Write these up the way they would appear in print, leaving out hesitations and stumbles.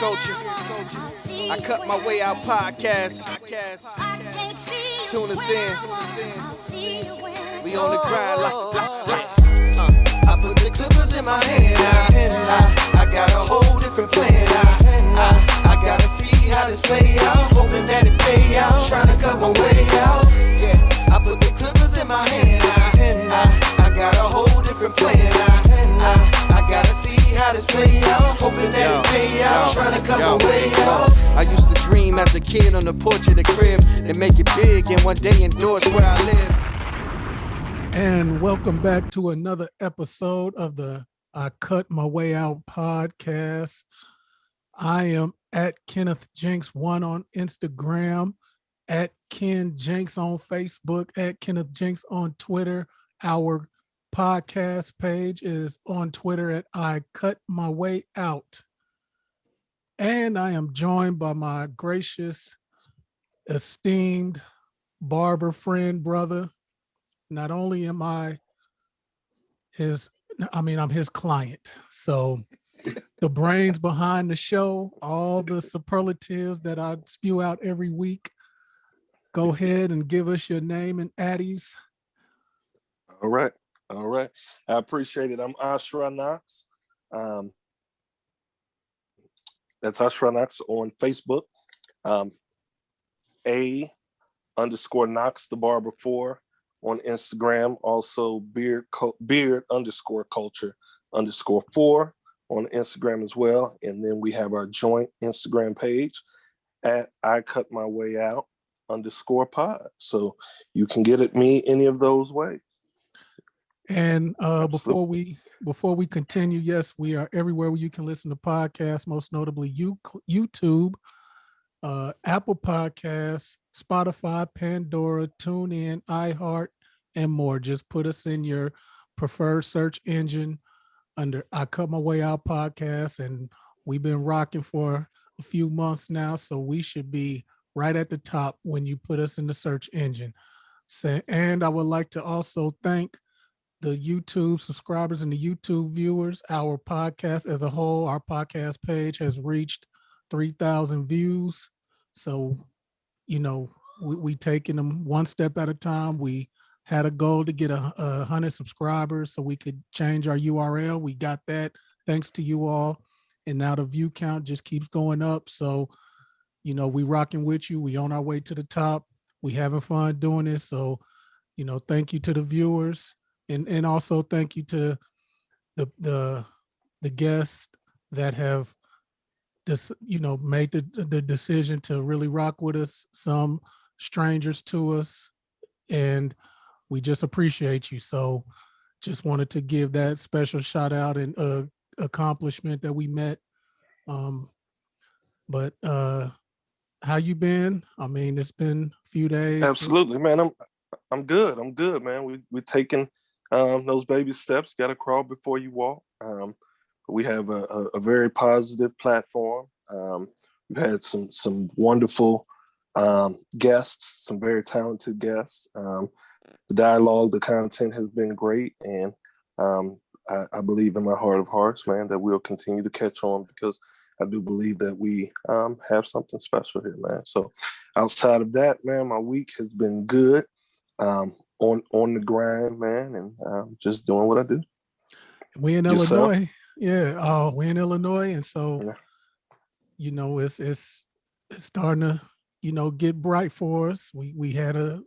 culture. I cut my way out podcast. Tune us in. We on the grind like I put the clippers in my hand. I got a whole different plan. I gotta see how this play out. Hoping that it pay out. Trying to cut my way out. Yeah, I put the clippers in my hand. I got a whole different plan. I gotta see how this play out. Hoping that it pay out. Trying to cut my way out. I used to dream as a kid on the porch of the crib and make it big and one day endorse where I live. And welcome back to another episode of the I Cut My Way Out podcast. I am at Kenneth Jenks 1 on Instagram, at Ken Jenks on Facebook, at Kenneth Jenks on Twitter. Our podcast page is on Twitter at I Cut My Way Out. And I am joined by my gracious, esteemed barber friend, brother. Not only am I'm his client. So the brains behind the show, all the superlatives that I spew out every week. Go ahead and give us your name and addies. All right. I appreciate it. I'm Ashra Knox. That's Ashra Knox on Facebook. A_Knox the Barber 4 on Instagram. Also beard _culture _4 on Instagram as well. And then we have our joint Instagram page at I Cut My Way Out _pod. So you can get at me any of those ways. And before we continue, yes, we are everywhere where you can listen to podcasts, most notably YouTube, Apple Podcasts, Spotify, Pandora, TuneIn, iHeart, and more. Just put us in your preferred search engine under I Cut My Way Out podcast, and we've been rocking for a few months now, so we should be right at the top when you put us in the search engine. And I would like to also thank the YouTube subscribers and the YouTube viewers. Our podcast as a whole, our podcast page has reached 3,000 views. So, we taking them one step at a time. We had a goal to get 100 subscribers so we could change our URL. We got that thanks to you all. And now the view count just keeps going up. So, we rocking with you. We on our way to the top. We having fun doing this. So, thank you to the viewers. And also thank you to the guests that have just, made the decision to really rock with us, some strangers to us, and we just appreciate you. So just wanted to give that special shout out and accomplishment that we met. But how you been? I mean, it's been a few days. Absolutely, man. I'm good. Man. We're taking those baby steps. Got to crawl before you walk. We have a very positive platform. We've had some wonderful guests, some very talented guests. The dialogue, the content has been great, and I believe in my heart of hearts, man, that we'll continue to catch on, because I do believe that we have something special here, man. So outside of that, man, my week has been good. On the grind, man, and just doing what I do. We in Illinois. Yeah. We're in Illinois. And so, it's starting to, get bright for us. We had a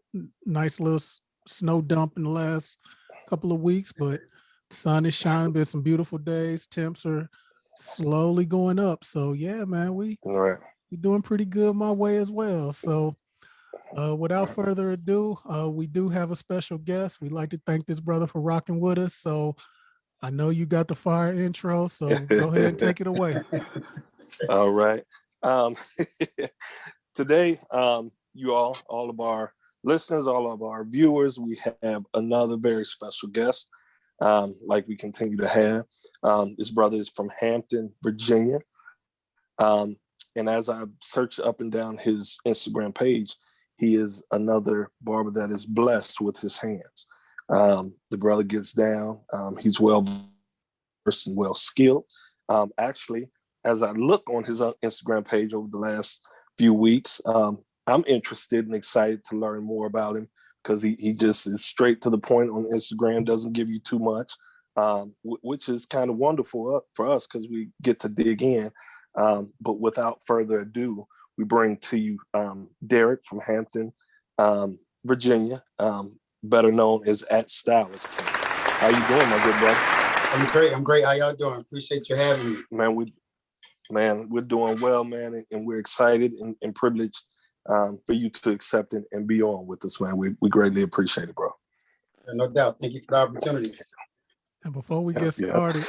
nice little snow dump in the last couple of weeks, but the sun is shining. Been some beautiful days. Temps are slowly going up. So yeah, man, we doing pretty good my way as well. So without further ado, we do have a special guest. We'd like to thank this brother for rocking with us. So I know you got the fire intro, so go ahead and take it away. All right. Today, all of our listeners, all of our viewers, we have another very special guest, like we continue to have. This brother is from Hampton, Virginia. And as I searched up and down his Instagram page, he is another barber that is blessed with his hands. The brother gets down. He's well versed and well skilled. Actually, as I look on his Instagram page over the last few weeks, I'm interested and excited to learn more about him, because he just is straight to the point on Instagram, doesn't give you too much, which is kind of wonderful for us because we get to dig in. But without further ado, we bring to you Derek from Hampton, Virginia, better known as at Styistking. How you doing, my good brother? I'm great. How y'all doing? Appreciate you having me. Man, we're doing well, man, and we're excited and privileged for you to accept and be on with us, man. We greatly appreciate it, bro. No doubt. Thank you for the opportunity. And before we get started,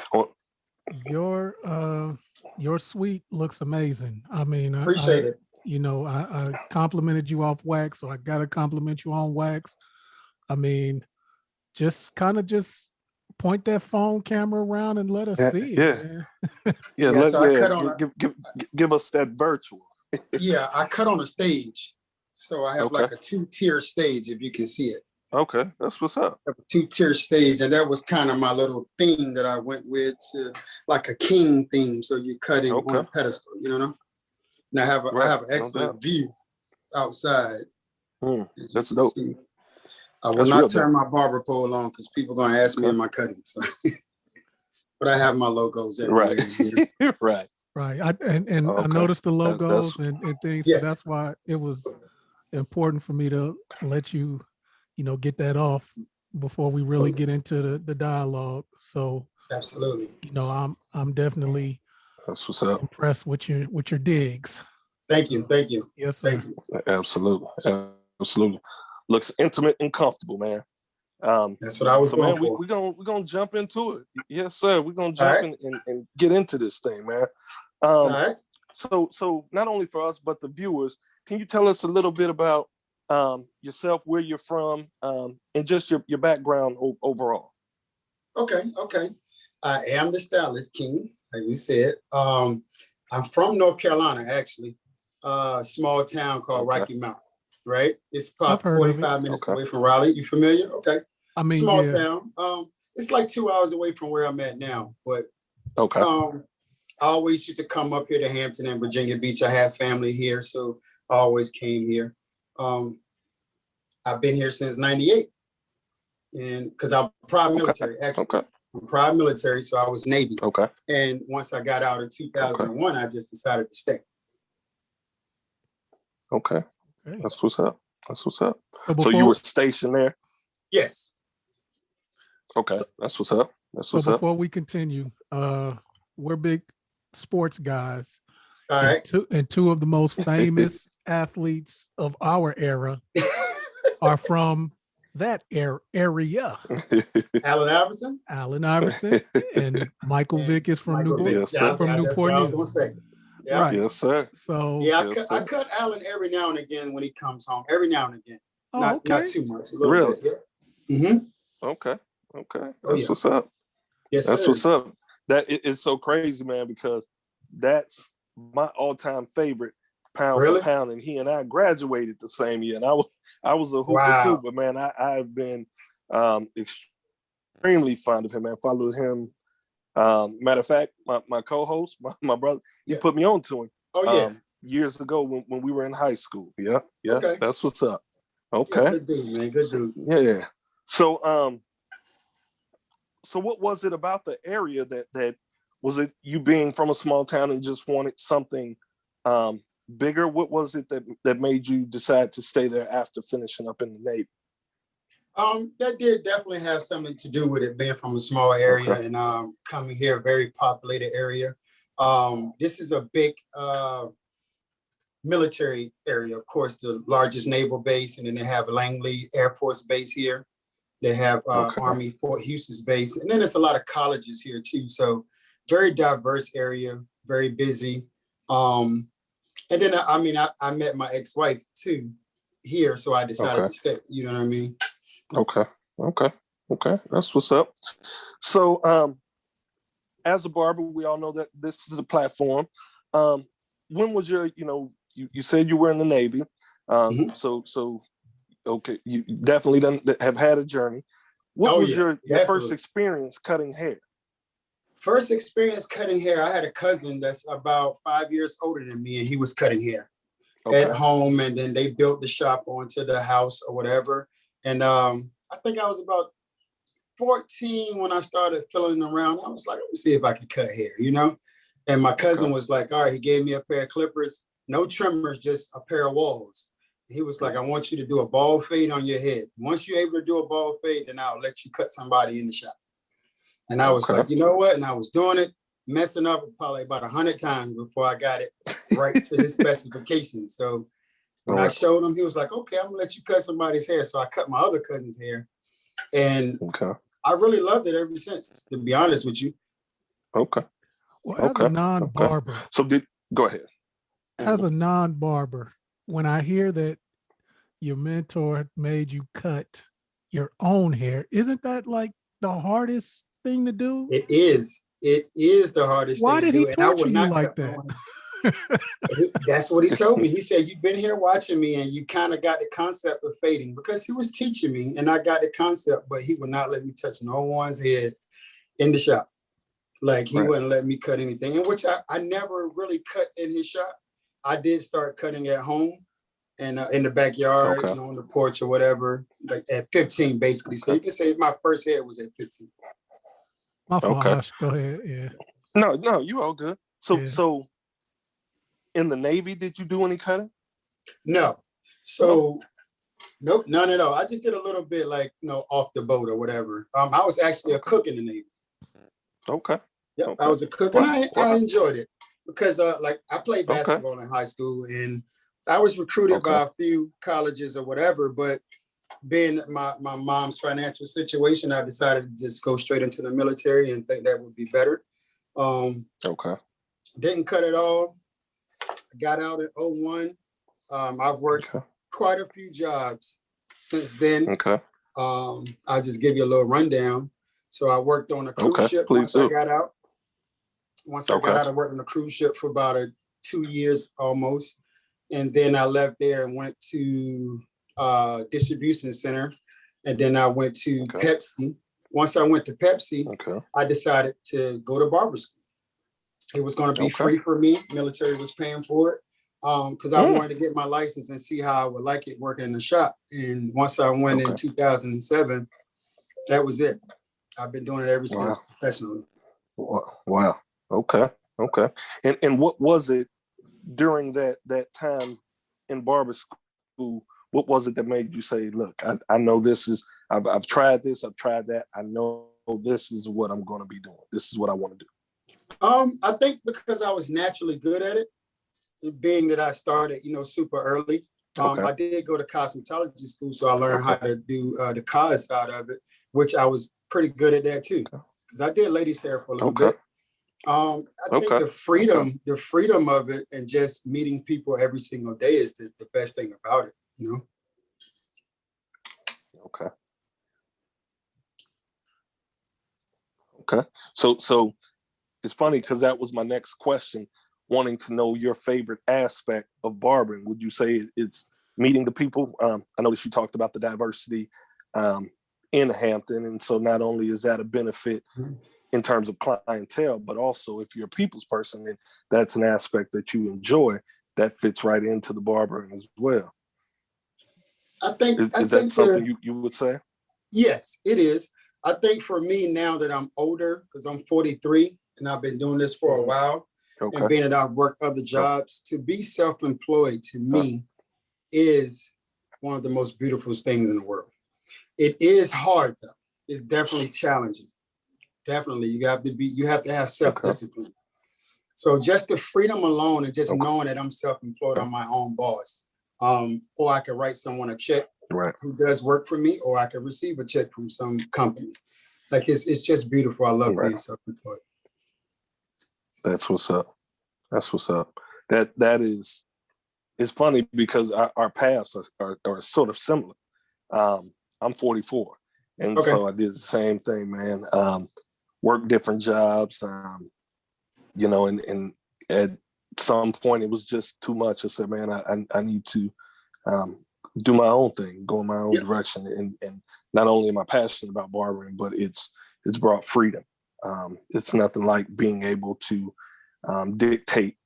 your suite looks amazing. I mean, Appreciate it. You know, I complimented you off wax, so I gotta compliment you on wax. I mean, just point that phone camera around and let us see it. Man. Give us that virtual. Yeah, I cut on a stage, so I have like a 2-tier stage, if you can see it. Okay, that's what's up. A 2-tier stage, and that was kind of my little theme that I went with, like a king theme. So you cut it on a pedestal, you know. And I have an excellent view outside. That's dope. I will not turn my barber pole on because people are gonna ask me in my cutting. So, but I have my logos everywhere. Right. Right. I noticed the logos and things. Yes. So that's why it was important for me to let you, get that off before we really get into the dialogue. So absolutely. I'm definitely that's what's up. Impressed with your digs. Thank you. Yes, sir. Thank you. Absolutely. Looks intimate and comfortable, man. That's what I was going for. We're gonna jump into it. Yes, sir. We're gonna jump and get into this thing, man. All right. So not only for us but the viewers, can you tell us a little bit about yourself, where you're from, and just your background overall? Okay. I am the Styistking, like we said. I'm from North Carolina, actually. Small town called Rocky Mount. Right? It's probably 45 minutes away from Raleigh. You familiar? Okay. I mean, small town. It's like 2 hours away from where I'm at now. But I always used to come up here to Hampton and Virginia Beach. I have family here, so I always came here. I've been here since '98, and because I'm prior military, actually. I'm prior military, so I was Navy. And once I got out in 2001, I just decided to stay. Okay. That's what's up. So you were stationed there? Yes. Okay. That's what's up. Before we continue, we're big sports guys. All right. And two of the most famous athletes of our era are from that area. Allen Iverson and Michael Vick is from Newport News. That's what I was going to say. Yeah. Right. Yes, sir. So I cut Allen every now and again when he comes home. Every now and again. Not too much. A little bit. Yeah. Mm-hmm. Okay. That's what's up. Yes, that's what's up. That is so crazy, man, because that's my all-time favorite pound for pound, and he and I graduated the same year, and I was a hooper too. But man, I've been extremely fond of him. Man, followed him. Matter of fact, my co-host, my brother, he put me on to him. Years ago when we were in high school. Yeah. Okay. That's what's up. Okay. Yeah, good dude, man. Good dude. Yeah. So so what was it about the area that was it you being from a small town and just wanted something bigger? What was it that made you decide to stay there after finishing up in the Navy? That did definitely have something to do with it being from a small area and coming here, a very populated area. This is a big military area, of course, the largest naval base, and then they have Langley Air Force Base here. They have Army Fort Houston's base, and then there's a lot of colleges here too. So very diverse area, very busy. And then I met my ex-wife too here, so I decided to stay. You know what I mean? Okay. That's what's up. So, as a barber, we all know that this is a platform. When was your, you said you were in the Navy. So, okay, you definitely have had a journey. What was your first experience cutting hair? First experience cutting hair, I had a cousin that's about 5 years older than me, and he was cutting hair at home, and then they built the shop onto the house or whatever. And I think I was about 14 when I started filling around. I was like, let me see if I can cut hair, you know? And my cousin was like, all right, he gave me a pair of clippers, no trimmers, just a pair of walls. He was like, I want you to do a bald fade on your head. Once you're able to do a bald fade, then I'll let you cut somebody in the shop. And I was like, you know what? And I was doing it, messing up probably about 100 times before I got it right to his specifications. So when I showed him, he was like, okay, I'm gonna let you cut somebody's hair. So I cut my other cousin's hair. And I really loved it ever since, to be honest with you. Well, as a non-barber. So go ahead. As a non-barber, when I hear that your mentor made you cut your own hair, isn't that like the hardest thing to do? It is. It is the hardest Why thing did to do. he torture you like that? That's what he told me. He said, you've been here watching me and you kind of got the concept of fading, because he was teaching me and I got the concept, but he would not let me touch no one's head in the shop. Like he wouldn't let me cut anything, in which I never really cut in his shop. I did start cutting at home and in the backyard, you know, on the porch or whatever, like at 15, basically. So you can say my first hair was at 15. My fault. Go ahead. Yeah. No, you all good. So in the Navy, did you do any cutting? No. So nope, none at all. I just did a little bit, like, you know, off the boat or whatever. I was actually a cook in the Navy. Yep, I was a cook, and I enjoyed it because like I played basketball in high school, and I was recruited by a few colleges or whatever, but being my mom's financial situation, I decided to just go straight into the military and think that would be better. Didn't cut at all. I got out in 01. I've worked quite a few jobs since then. I'll just give you a little rundown. So I worked on a cruise ship once I got out. Once I got out, I worked on a cruise ship for about 2 years almost. And then I left there and went to distribution center. And then I went to Pepsi. Once I went to Pepsi, I decided to go to barber school. It was going to be free for me. Military was paying for it because I wanted to get my license and see how I would like it working in the shop. And once I went in 2007, that was it. I've been doing it ever since professionally. Wow. Okay. And what was it during that time in barber school? What was it that made you say, look, I know this is, I've tried this, I've tried that. I know this is what I'm going to be doing. This is what I want to do. I think because I was naturally good at it, being that I started, you know, super early. I did go to cosmetology school, so I learned how to do the cos side of it, which I was pretty good at that too. Because I did ladies' hair for a little bit. I think the freedom of it and just meeting people every single day is the best thing about it, you know? Okay. So it's funny because that was my next question, wanting to know your favorite aspect of barbering. Would you say it's meeting the people? I noticed you talked about the diversity in Hampton. And so not only is that a benefit in terms of clientele, but also if you're a people's person, and that's an aspect that you enjoy, that fits right into the barbering as well. I think is that something you would say? Yes, it is. I think for me now that I'm older, because I'm 43 and I've been doing this for a while, and being that I've worked other jobs, to be self-employed to me is one of the most beautiful things in the world. It is hard though. It's definitely challenging. Definitely, you have to have self-discipline. So just the freedom alone and just knowing that I'm self-employed, I'm my own boss. Or I could write someone a check who does work for me, or I could receive a check from some company. Like it's just beautiful. I love being self-employed. That's what's up. That is, it's funny because our paths are sort of similar. I'm 44, and so I did the same thing, man. Worked different jobs, you know, and at some point it was just too much. I said, man, I need to do my own thing, go in my own direction. And not only am I passionate about barbering, but it's brought freedom. It's nothing like being able to dictate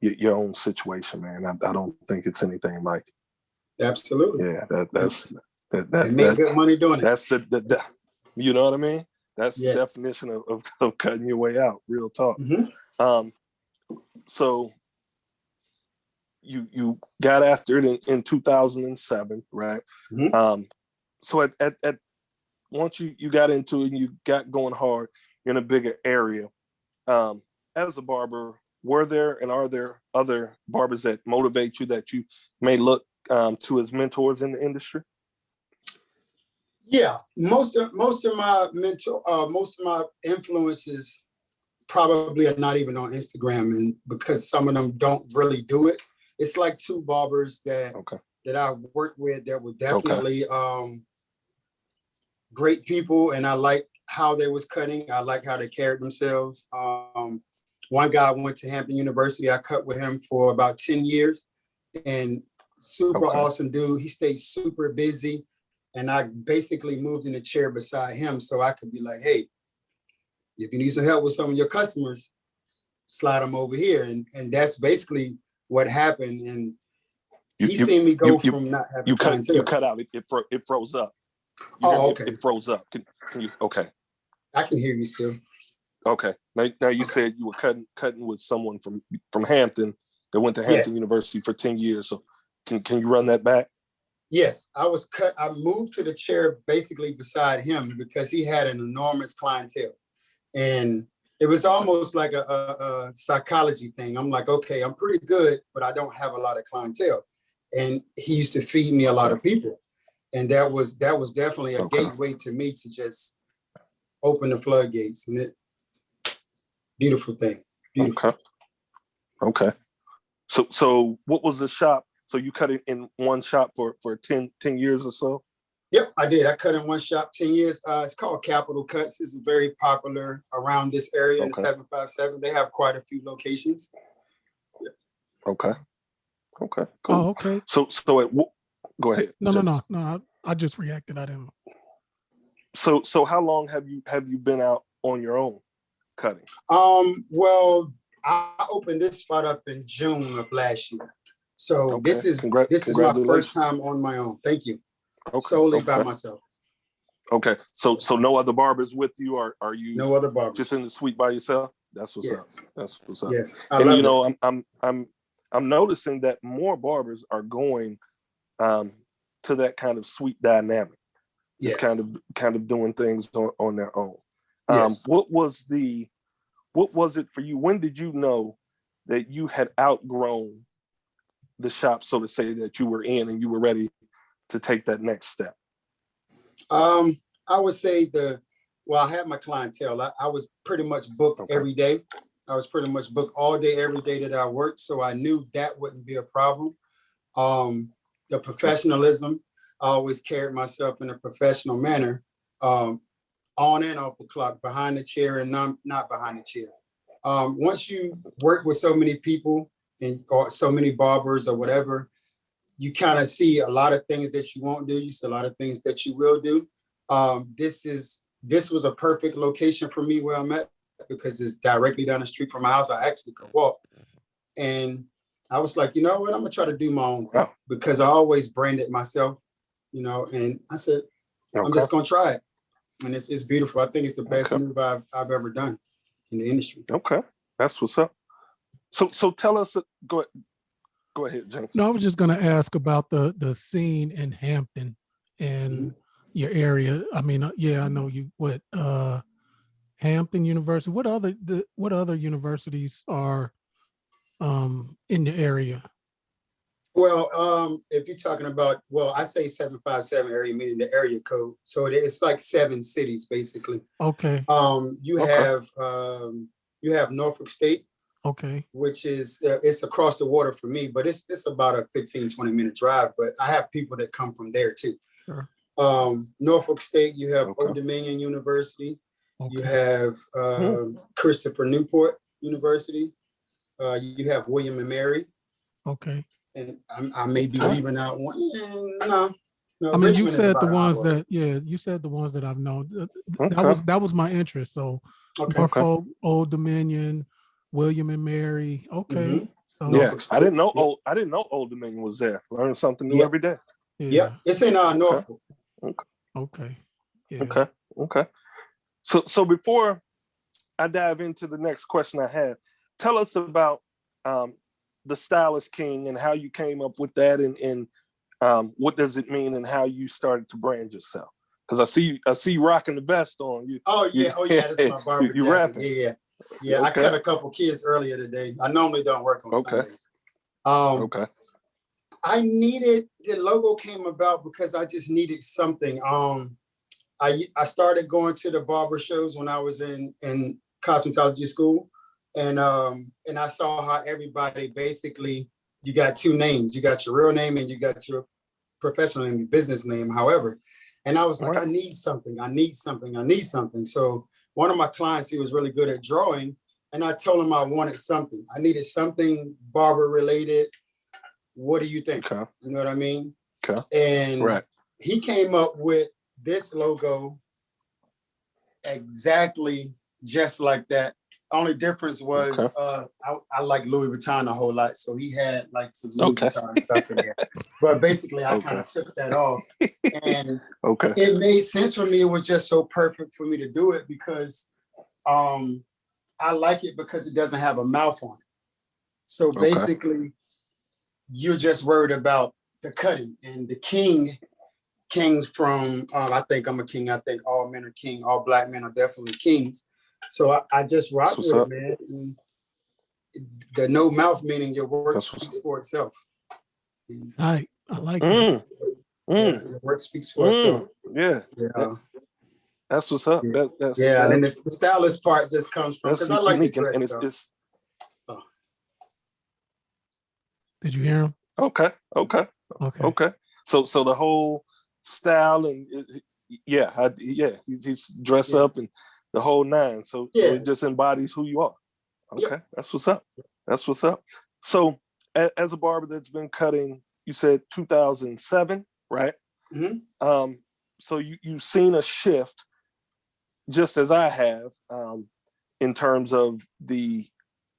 your own situation, man. I don't think it's anything like it. Absolutely. Yeah, that's and make good money doing it. That's the you know what I mean? That's the Yes. definition of cutting your way out. Real talk. Mm-hmm. So you got after it in 2007, right? Mm-hmm. So at once you got into it and you got going hard in a bigger area, as a barber, were there and are there other barbers that motivate you that you may look to as mentors in the industry? Yeah, most of my influences probably are not even on Instagram, and because some of them don't really do it. It's like two barbers that I worked with that were definitely great people, and I like how they was cutting. I like how they carried themselves. One guy went to Hampton University. I cut with him for about 10 years, and super awesome dude. He stayed super busy, and I basically moved in the chair beside him so I could be like, hey, if you need some help with some of your customers, slide them over here. And that's basically what happened. And he seen me go from not having clientele. You cut out. It froze up. Okay. It froze up. Can you? Okay. I can hear you still. Okay. Now you said you were cutting with someone from Hampton that went to Hampton University for 10 years. So can you run that back? Yes, I moved to the chair basically beside him because he had an enormous clientele. And it was almost like a psychology thing. I'm like, okay, I'm pretty good, but I don't have a lot of clientele. And he used to feed me a lot of people. And that was definitely a gateway to me to just open the floodgates. And beautiful thing. Beautiful. Okay. So what was the shop? So you cut it in one shop for 10 years or so? Yep, I did. I cut in one shop 10 years. It's called Capital Cuts. It's very popular around this area in 757. They have quite a few locations. Yep. Okay. Cool. Oh, okay. So go ahead. No. I just reacted. I didn't. So how long have you been out on your own cutting? Well, I opened this spot up in June of last year. So this is my first time on my own. Thank you. Solely by myself. Okay. So no other barbers with you, or are you no other barbers just in the suite by yourself? That's what's up. That's what's up. Yes. And you know, I'm noticing that more barbers are going to that kind of suite dynamic. Just kind of doing things on their own. What was it for you? When did you know that you had outgrown the shop, so to say, that you were in and you were ready to take that next step? I would say I had my clientele. I was pretty much booked every day. I was pretty much booked all day, every day that I worked. So I knew that wouldn't be a problem. The professionalism, I always carried myself in a professional manner, on and off the clock, behind the chair and not behind the chair. Once you work with so many people or so many barbers or whatever, you kind of see a lot of things that you won't do. You see a lot of things that you will do. This was a perfect location for me where I'm at because it's directly down the street from my house. I actually could walk. And I was like, you know what? I'm gonna try to do my own thing because I always branded myself, and I said, I'm just gonna try it. And it's beautiful. I think it's the best move I've ever done in the industry. Okay. That's what's up. So tell us, go ahead, James. No, I was just going to ask about the scene in Hampton and your area. I mean, I know you. Hampton University. What other universities are in the area? Well, if you're talking about, I say 757 area, meaning the area code. So it's like 7 cities basically. Okay. You have Norfolk State. Okay. Which is it's across the water for me, but it's about a 15-20 minute drive. But I have people that come from there too. Sure. Norfolk State, you have Old Dominion University. Okay. You have Christopher Newport University. You have William and Mary. Okay. And I may be leaving out one. No, No, I mean, you Richmond is said the about an ones hour. that, you said the ones that I've known. Okay. That was my interest. So Okay. Norfolk, Old Dominion, William and Mary. Okay. Mhm. So Yeah, Norfolk I didn't State. know. Yep. I didn't know Old Dominion was there. Learn something new Yep. every day. yeah. Yep. It's in Norfolk. Okay. Yeah. Okay. So before I dive into the next question I have, tell us about the Styistking and how you came up with that, and what does it mean, and how you started to brand yourself. Because I see you rocking the vest on you. Oh yeah, this is my barber you jacket. rapping. Yeah. I Okay. cut a couple kids earlier today. I normally don't work on Sundays. Okay. I needed the logo came about because I just needed something. I started going to the barber shows when I was in cosmetology school, and I saw how everybody basically, you got two names. You got your real name and you got your professional name, your business name, however. And I was like, Right. I need something. So one of my clients, he was really good at drawing, and I told him I wanted something. I needed something barber related. What do you think? Okay. You know what I mean? Okay. And Right. he came up with this logo exactly just like that. Only difference was Okay. I like Louis Vuitton a whole lot, so he had like some Louis Okay. Vuitton stuff in there. But basically, I kind of Okay. took that off, and Okay. it made sense for me. It was just so perfect for me to do it because I like it because it doesn't have a mouth on it. So basically, you're just worried about the cutting, and the kings from I think I'm a king. I think all men are king. All black men are definitely kings. So I just rock with it, man. And the no mouth meaning your work speaks for itself. I like that. Yeah, your work speaks for itself. Yeah. Yeah. That's what's up. Yeah. That's And then the stylist part just comes from because I like unique, to dress and stuff. it's Did you hear him? okay. So the whole style and he's dressed up and the whole nine. So it just embodies who you are. Okay, Yep. That's what's up. So as a barber that's been cutting, you said 2007, right? Mm-hmm. So you've seen a shift, just as I have, in terms of the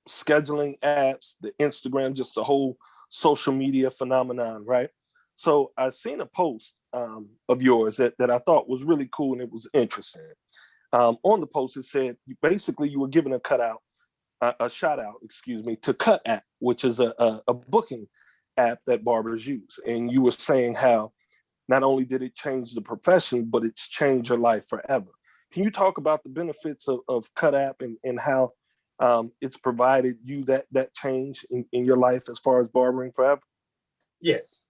scheduling apps, the Instagram, just the whole social media phenomenon, right? So I seen a post of yours that I thought was really cool and it was interesting. On the post, it said basically you were giving a shout out, to Cut App, which is a booking app that barbers use. And you were saying how not only did it change the profession, but it's changed your life forever. Can you talk about the benefits of Cut App and how it's provided you that change in your life as far as barbering forever? Yes.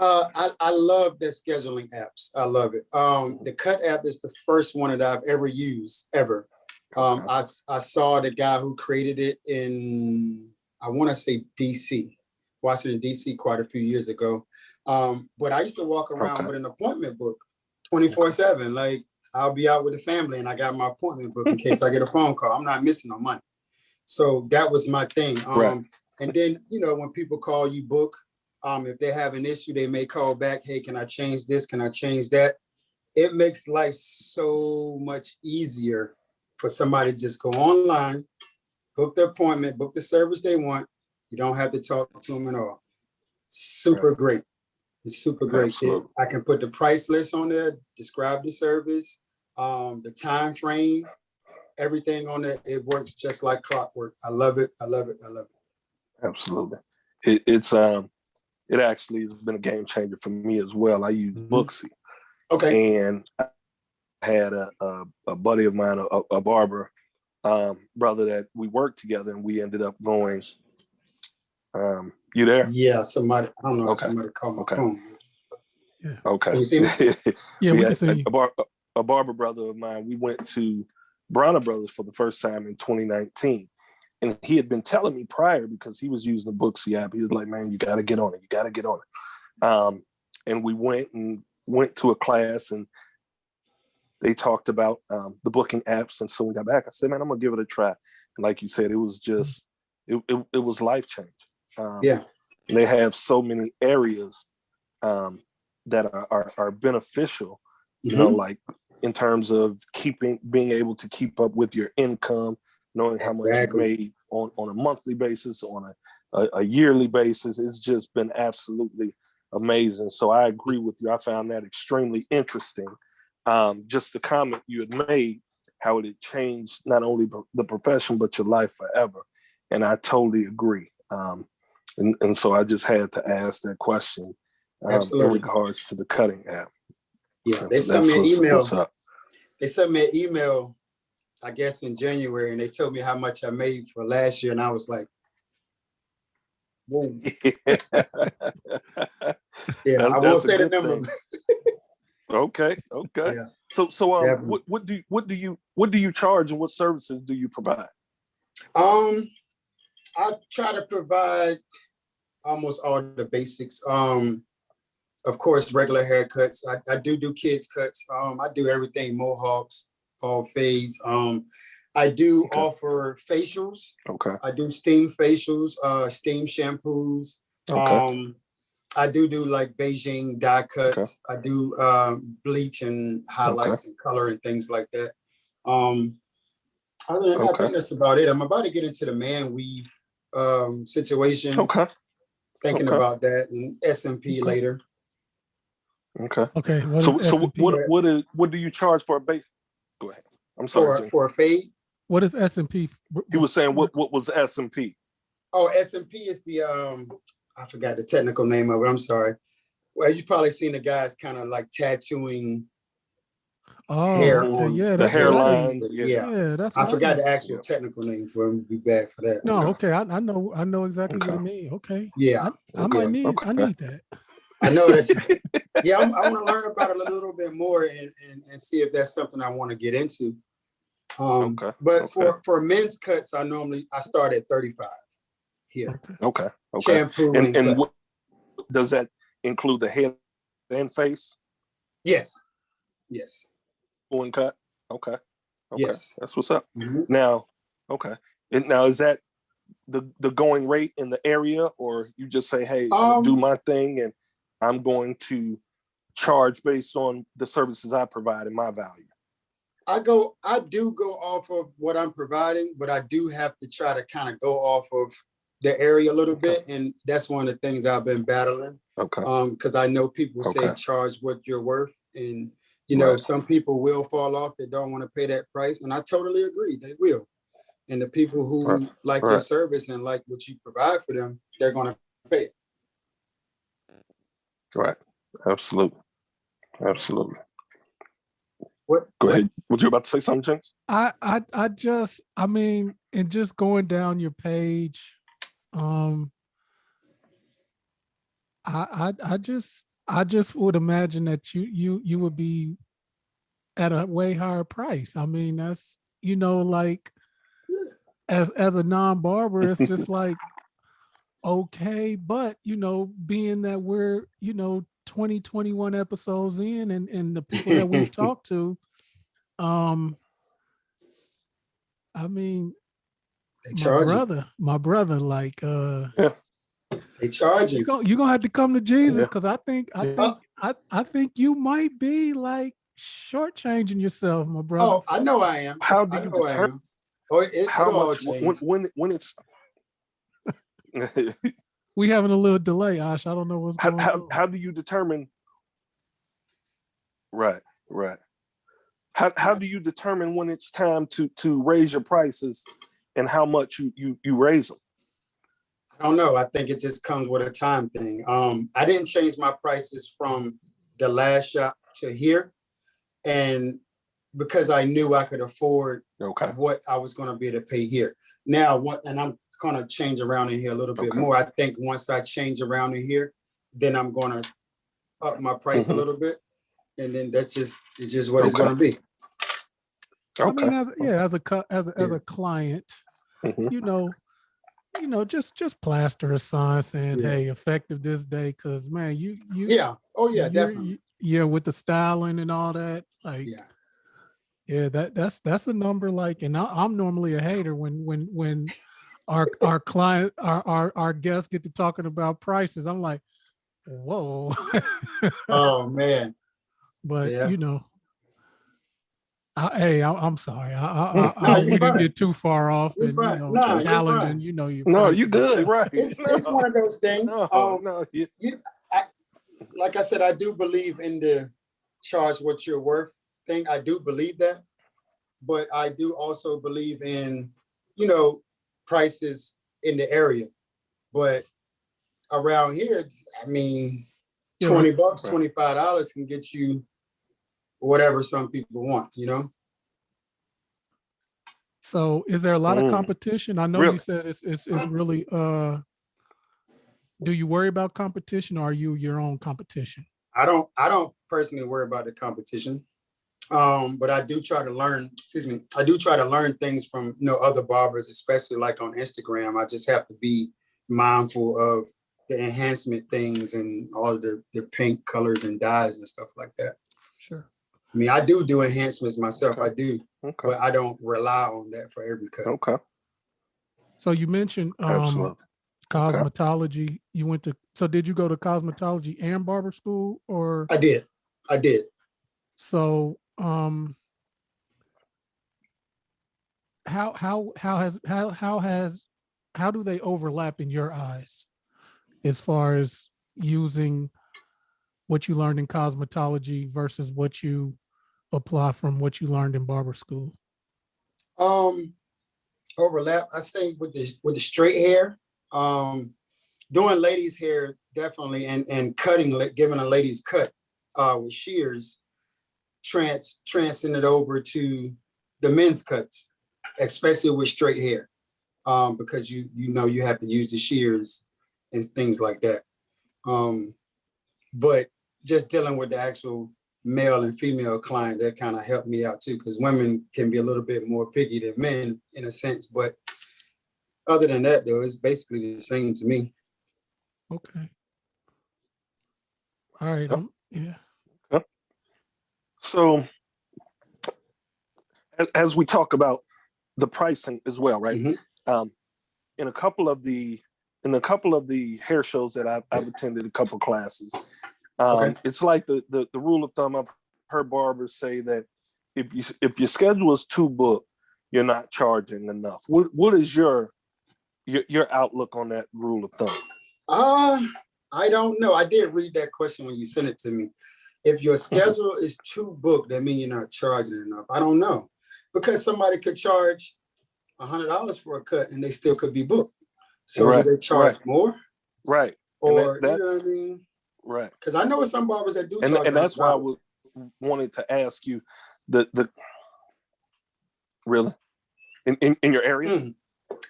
I love their scheduling apps. I love it. The Cut app is the first one that I've ever used, ever. I saw the guy who created it in, I want to say DC, Washington, DC, quite a few years ago. But I used to walk around with an appointment book 24/7. Like, I'll be out with the family and I got my appointment book in case I get a phone call. I'm not missing no money. So that was my thing. And then, when people call you book, if they have an issue, they may call back, hey, can I change this? Can I change that? It makes life so much easier for somebody to just go online, book the appointment, book the service they want. You don't have to talk to them at all. Super great. It's super great. I can put the price list on there, describe the service, the time frame, everything on there. It works just like clockwork. I love it. Absolutely. It actually has been a game changer for me as well. I use Booksy. Okay. And I had a buddy of mine, a barber brother that we worked together, and we ended up going. You there? Yeah, somebody. I don't know. Okay. Somebody called my phone. Yeah. Okay. Can you see me? Yeah, we can see you. A barber brother of mine. We went to Bronner Brothers for the first time in 2019. And he had been telling me prior, because he was using the Booksy app. He was like, man, you got to get on it. And we went to a class, and they talked about the booking apps. And so we got back. I said, man, I'm going to give it a try. And like you said, it was just, it was life-changing. And they have so many areas that are beneficial, you know, like in terms of being able to keep up with your income, knowing how much you made on a monthly basis, on a yearly basis. It's just been absolutely amazing. So I agree with you. I found that extremely interesting. Just the comment you had made, how it had changed not only the profession, but your life forever. And I totally agree. And so I just had to ask that question in regards to the cutting app. Yeah, they sent me an email. They sent me an email, I guess in January, and they told me how much I made for last year, and I was like, whoa. Yeah, I won't say the number. Okay. Yeah. So what do you charge, and what services do you provide? I try to provide almost all the basics. Of course, regular haircuts. I do kids cuts. I do everything, mohawks, all fades. I do offer facials. Okay. I do steam facials, steam shampoos. Okay. I do like Beijing dye cuts. Okay. I do bleach and highlights and color and things like that. Other than that, I think that's about it. I'm about to get into the man weave situation. Okay. Thinking about that and SMP later. Okay. So what do you charge for a base? Go ahead. I'm sorry. For a fade. What is SMP? He was saying what was SMP? Oh, SMP is the I forgot the technical name of it. I'm sorry. Well, you've probably seen the guys kind of like tattooing hair on the hairlines. Yeah, that's. I forgot the actual technical name for him. Be bad for that. No, okay. I know exactly what you mean. Okay. Yeah, I might need. I need that. I know that. Yeah, I want to learn about it a little bit more and see if that's something I want to get into. But for men's cuts, I start at 35 here. Okay. Shampoo and what, does that include the head and face? Yes. One cut. Okay. Yes. That's what's up. Now, and now is that the going rate in the area, or you just say, hey, I'm gonna do my thing and I'm going to charge based on the services I provide and my value? I do go off of what I'm providing, but I do have to try to kind of go off of the area a little bit. And that's one of the things I've been battling. Because I know people say charge what you're worth. And, you know, some people will fall off. They don't want to pay that price. And I totally agree. They will. And the people who like your service and like what you provide for them, they're going to pay it. Right. Absolutely. Go ahead. What you about to say something, James? I mean, and just going down your page, I just would imagine that you would be at a way higher price. I mean, that's, you know, like as a non-barber, it's just like, okay, but you know, being that we're, you know, 21 episodes in and the people that we've talked to, I mean, my brother, like they charge you. You're gonna have to come to Jesus, because I think you might be like shortchanging yourself, my brother. Oh, I know I am. How do you determine how much when it's we having a little delay, Ash. I don't know what's going on. How do you determine? Right. How do you determine when it's time to raise your prices and how much you raise them? I don't know. I think it just comes with a time thing. I didn't change my prices from the last shop to here, and because I knew I could afford what I was going to be able to pay here. Now, and I'm going to change around in here a little bit more. I think once I change around in here, then I'm going to up my price a little bit, and then it's just what it's going to be. I mean, as a client, you know, just plaster a sign saying, "Hey, effective this day," because man, you definitely, with the styling and all that, like, that's a number. Like, and I'm normally a hater when our client, our guests get to talking about prices. I'm like, Whoa. Oh man. But Yeah. you know, I'm sorry. No, We you're didn't fine. get too far off, You're and you fine. know, No, you're challenging. fine. You know, your No, you prices and good, stuff. right? It's one of those things. No. Like I said, I do believe in the charge what you're worth thing. I do believe that, but I do also believe in, prices in the area. But around here, I mean, Yeah, $20, Right. $25 can get you whatever some people want, So, is there a lot of competition? I know you Really? said it's really. Do you worry about competition, or are you your own competition? I don't personally worry about the competition. But I do try to learn, I do try to learn things from, other barbers, especially like on Instagram. I just have to be mindful of the enhancement things and all the paint colors and dyes and stuff like that. Sure. I mean, I do enhancements myself. Okay. I do, Okay. but I don't rely on that for every cut. Okay. So you mentioned Absolutely. cosmetology. So did you go to cosmetology and barber school, or? I did. So how do they overlap in your eyes as far as using what you learned in cosmetology versus what you apply from what you learned in barber school? Overlap, I say with the straight hair, doing ladies' hair definitely, and cutting, giving a lady's cut with shears, transcend it over to the men's cuts, especially with straight hair, because you have to use the shears and things like that. But just dealing with the actual male and female client, that kind of helped me out too, because women can be a little bit more picky than men in a sense. But other than that, though, it's basically the same to me. Okay. All right. Yep. Yeah. Yep. So as we talk about the pricing as well, right? Mm-hmm. In a couple of the hair shows that I've attended, a couple classes, Okay. it's like the rule of thumb. I've heard barbers say that if your schedule is too booked, you're not charging enough. What is your outlook on that rule of thumb? I don't know. I did read that question when you sent it to me. If your schedule is too booked, that means you're not charging enough. I don't know, because somebody could charge $100 for a cut and they still could be booked. So Right. do they charge more? Right. Or that's, you know what I mean? Right. Because I know some barbers that do charge. And that's why I wanted to ask you the really in your area?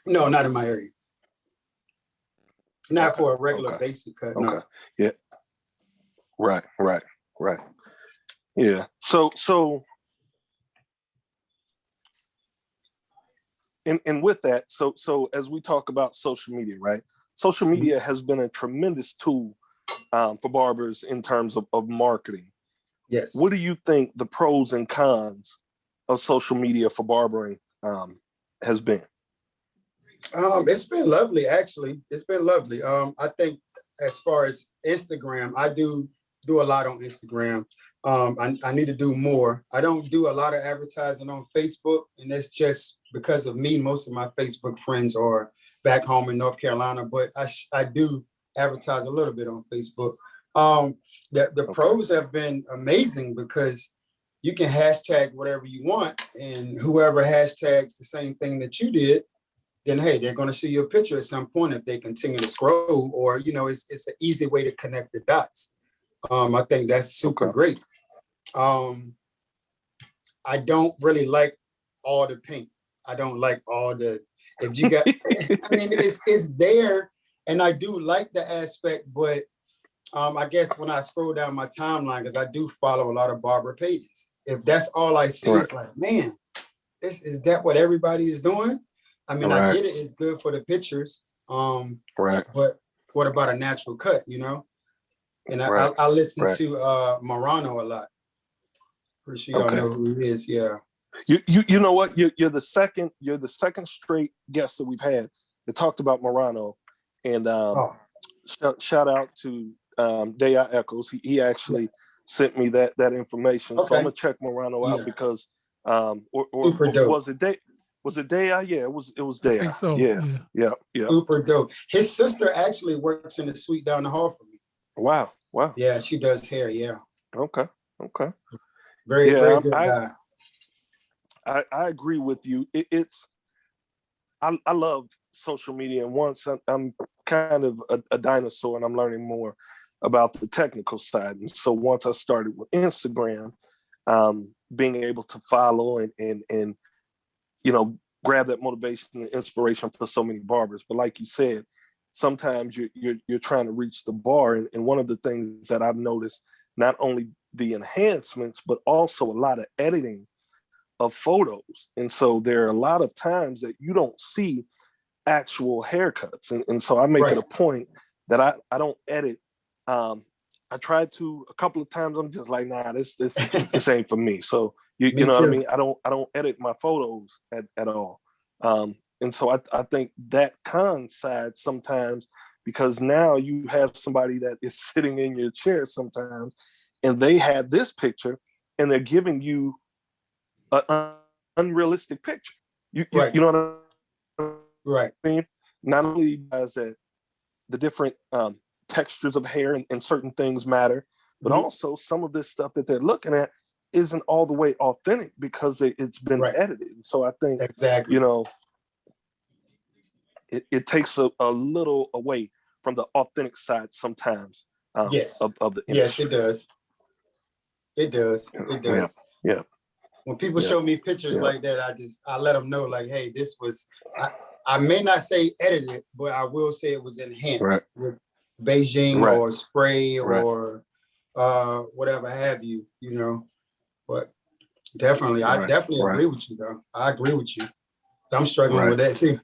No, not in my area. Not for a regular basic cut. Okay. No. Yeah. Right. Yeah. So and with that, so as we talk about social media, right? Social media has been a tremendous tool for barbers in terms of marketing. Yes. What do you think the pros and cons of social media for barbering has been? It's been lovely, actually. It's been lovely. I think as far as Instagram, I do a lot on Instagram. I need to do more. I don't do a lot of advertising on Facebook, and that's just because of me. Most of my Facebook friends are back home in North Carolina, but I do advertise a little bit on Facebook. The pros have been amazing because you can hashtag whatever you want, and whoever hashtags the same thing that you did, then hey, they're going to see your picture at some point if they continue to scroll, or it's an easy way to connect the dots. I think that's super great. I don't really like all the paint. I don't like all the, if you got, I mean, it's there, and I do like the aspect, but I guess when I scroll down my timeline, because I do follow a lot of barber pages, if that's all I see, it's like, man, is that what everybody is doing? I mean, I get it, it's good for the pictures. But what about a natural cut, And I listen to Morano a lot. Pretty sure y'all know who he is. Yeah. You know what? You're the second straight guest that we've had that talked about Morano, and shout out to Day Echoes. He actually sent me that information. So I'm gonna check Morano out because or super dope. Was it Day? Was it Day? Yeah, it was Day. I think so. Yeah. Super dope. His sister actually works in the suite down the hall from me. Wow. Yeah, she does hair. Yeah. Okay. Very good guy. I agree with you. I love social media, and once I'm kind of a dinosaur, and I'm learning more about the technical side. And so once I started with Instagram, being able to follow and grab that motivation and inspiration for so many barbers. But like you said, sometimes you're trying to reach the bar, and one of the things that I've noticed, not only the enhancements, but also a lot of editing of photos. And so there are a lot of times that you don't see actual haircuts. And so I make it a point that I don't edit. I tried to a couple of times. I'm just like, nah, this ain't for me. So you know what I mean? I don't edit my photos at all. And so I think that coincides sometimes, because now you have somebody that is sitting in your chair sometimes, and they have this picture, and they're giving you an unrealistic picture. You know what I mean? Not only does the different textures of hair and certain things matter, but also some of this stuff that they're looking at isn't all the way authentic because it's been edited. So I think it takes a little away from the authentic side sometimes of the industry. Yes, it does. It does. Yeah. When people show me pictures like that, I let them know, like, hey, this was, I may not say edited, but I will say it was enhanced with Beijing or spray or whatever have you, But definitely, I definitely agree with you, though. I agree with you. I'm struggling with that too.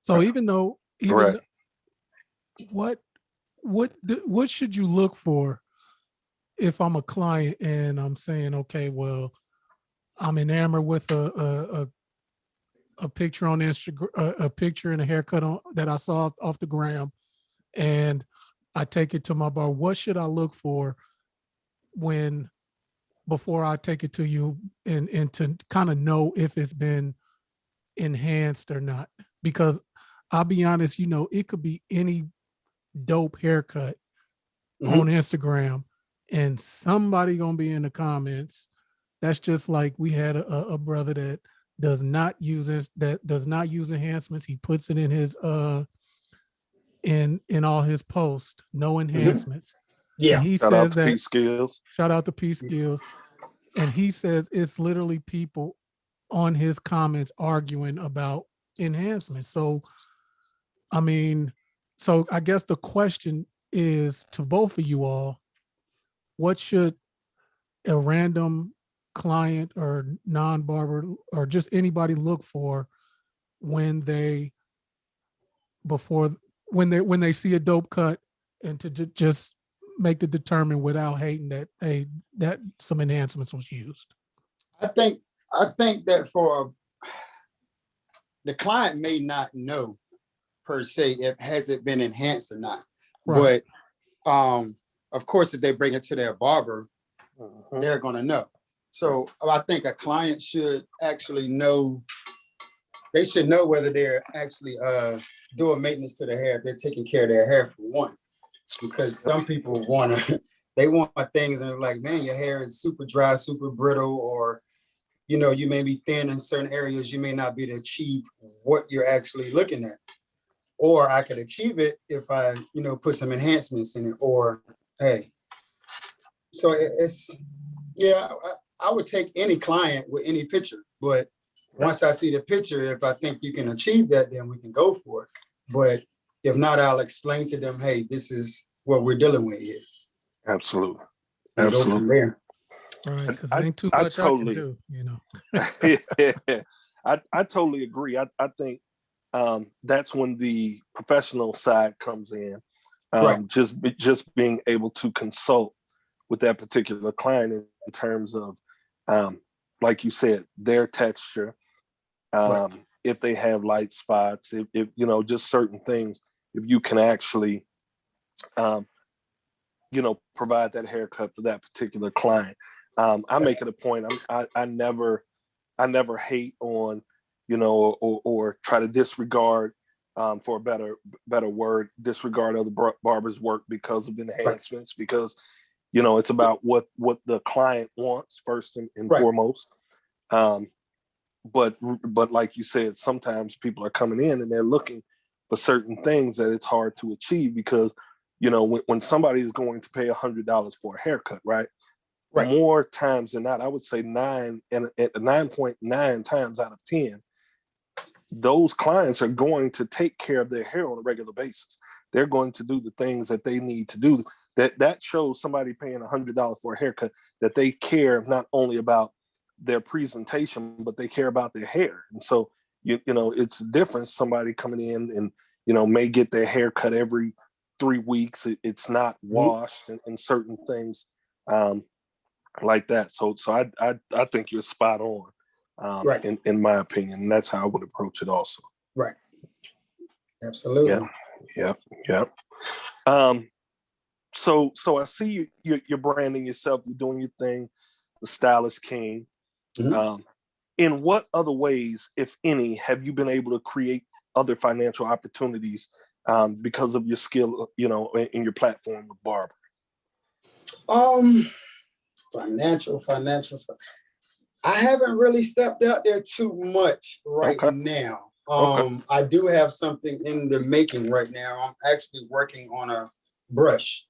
So even what should you look for if I'm a client and I'm saying, okay, well, I'm enamored with a picture on Instagram, a picture and a haircut that I saw off the gram, and I take it to my bar. What should I look for before I take it to you and to kind of know if it's been enhanced or not? Because I'll be honest, it could be any dope haircut on Instagram, and somebody gonna be in the comments. That's just like we had a brother that does not use enhancements. He puts it in his in all his posts, no enhancements. Yeah. And he Shout says out to P Skills. Shout out to P Skills. And he says it's literally people on his comments arguing about enhancements. So I guess the question is to both of you all, what should a random client or non-barber or just anybody look for when they see a dope cut, and to just make the determine without hating that some enhancements was used? I think that for the client may not know per se if has it been enhanced or not. But of course, if they bring it to their barber, they're gonna know. So I think a client should actually know. They should know whether they're actually doing maintenance to their hair, if they're taking care of their hair, for one. Because some people want things and like, man, your hair is super dry, super brittle, or you may be thin in certain areas. You may not be able to achieve what you're actually looking at. Or I could achieve it if I, put some enhancements in it, or hey. So I would take any client with any picture, but once I see the picture, if I think you can achieve that, then we can go for it. But if not, I'll explain to them, hey, this is what we're dealing with here. Absolutely. And go from there. Right, because there ain't too much I can do, I totally agree. I think that's when the professional side comes in. Just being able to consult with that particular client in terms of, like you said, their texture, if they have light spots, if just certain things, if you can actually provide that haircut for that particular client. I make it a point. I never hate on, or try to disregard, for a better word, disregard other barbers' work because of enhancements, because, it's about what the client wants first and foremost. But like you said, sometimes people are coming in and they're looking for certain things that it's hard to achieve because, when somebody is going to pay $100 for a haircut, right? More times than not, I would say 9.9 times out of 10, those clients are going to take care of their hair on a regular basis. They're going to do the things that they need to do. That shows somebody paying $100 for a haircut that they care not only about their presentation, but they care about their hair. And so, it's a difference. Somebody coming in and, may get their hair cut every 3 weeks. It's not washed and certain things like that. So I think you're spot on, in my opinion. And that's how I would approach it also. Right. Absolutely. Yeah. So I see you're branding yourself, you're doing your thing, the Styistking. In what other ways, if any, have you been able to create other financial opportunities because of your skill, in your platform with Barber? Financial. I haven't really stepped out there too much now. I do have something in the making right now. I'm actually working on a brush.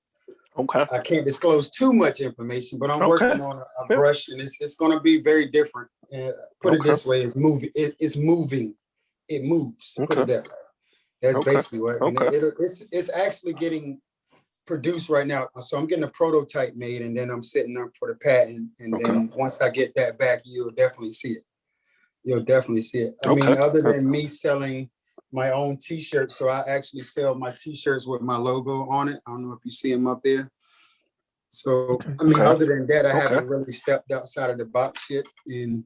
Okay. I can't disclose too much information, but I'm working on a brush, and it's going to be very different. Put it this way: it's moving. It's moving. It moves. Put it that way. That's basically what. And it's actually getting produced right now. So I'm getting a prototype made, and then I'm setting up for the patent. And then once I get that back, you'll definitely see it. I mean, other than me selling my own t-shirts, so I actually sell my t-shirts with my logo on it. I don't know if you see them up there. So I mean, other than that, I haven't really stepped outside of the box yet and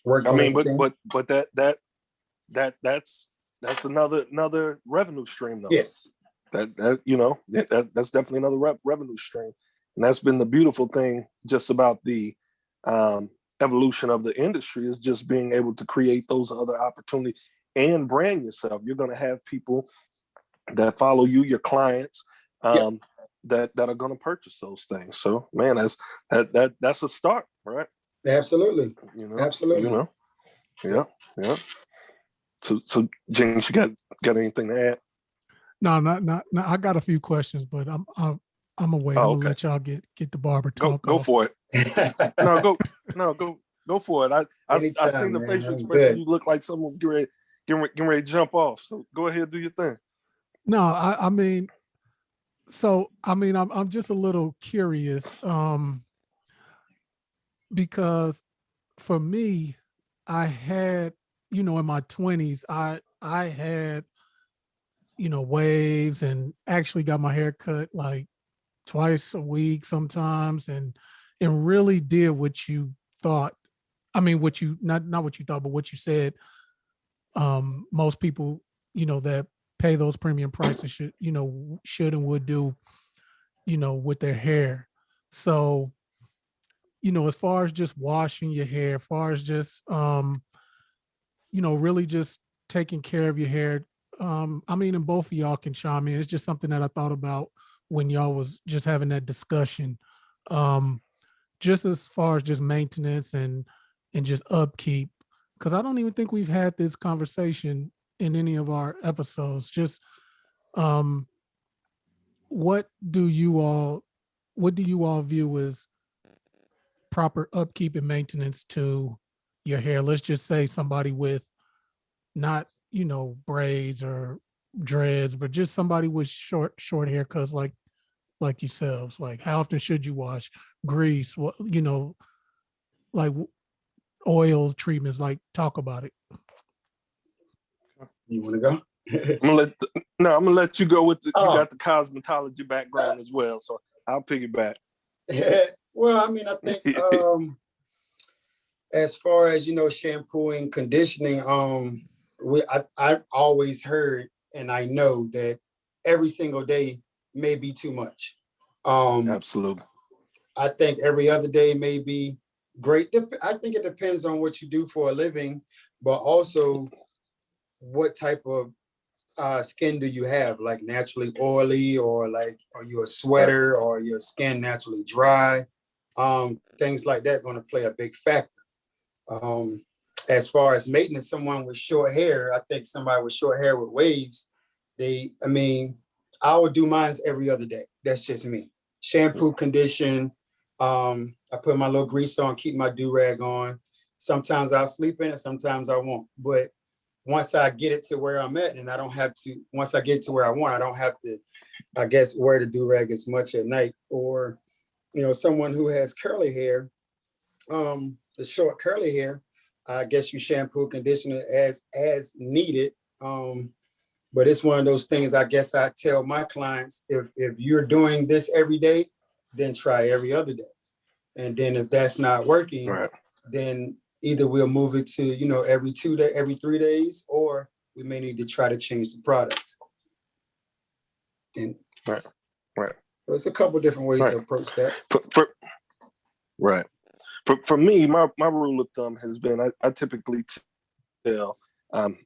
worked. I mean, but that's another revenue stream, though. Yes. That's definitely another revenue stream, and that's been the beautiful thing just about the evolution of the industry, is just being able to create those other opportunities and brand yourself. You're going to have people that follow you, your clients, that are going to purchase those things. So, man, that's a start, right? Absolutely. Absolutely. Yeah. So James, you got anything to add? No, not. I got a few questions, but I'm gonna wait. I'm gonna let y'all get the barber talk. Go for it. Go for it. I seen the facial expression. You look like someone's getting ready to jump off. So go ahead, do your thing. No, I mean, I'm just a little curious, because for me, I had, in my 20s, I had, waves, and actually got my hair cut like twice a week sometimes, and really did what you thought. I mean, what you not what you thought, but what you said. Most people, that pay those premium prices should and would do, with their hair. So, as far as just washing your hair, as far as just, really just taking care of your hair. I mean, and both of y'all can chime in. It's just something that I thought about when y'all was just having that discussion. Just as far as just maintenance and just upkeep, because I don't even think we've had this conversation in any of our episodes. Just what do you all view as proper upkeep and maintenance to your hair? Let's just say somebody with not, braids or dreads, but just somebody with short haircuts like yourselves. Like, how often should you wash? Grease, what, like oil treatments, like, talk about it. You want to go? I'm gonna let you go with you got the cosmetology background as well, so I'll piggyback. Well, I mean, I think as far as shampooing, conditioning, I always heard, and I know that every single day may be too much. Absolutely. I think every other day may be great. I think it depends on what you do for a living, but also what type of skin do you have? Like naturally oily, or like, are you a sweater, or your skin naturally dry? Things like that going to play a big factor. As far as maintenance, someone with short hair, I think somebody with short hair with waves, I would do mine every other day. That's just me. Shampoo, condition. I put my little grease on, keep my do-rag on. Sometimes I'll sleep in it, sometimes I won't. But once I get it to where I'm at, and I don't have to, once I get to where I want, I don't have to, I guess, wear the do-rag as much at night. Or, someone who has curly hair, the short curly hair, I guess you shampoo, condition it as needed. But it's one of those things, I guess I tell my clients, if you're doing this every day, then try every other day. And then if that's not working, then either we'll move it to, every 3 days, or we may need to try to change the products. And there's a couple different ways to approach that. For me, my rule of thumb has been, I typically tell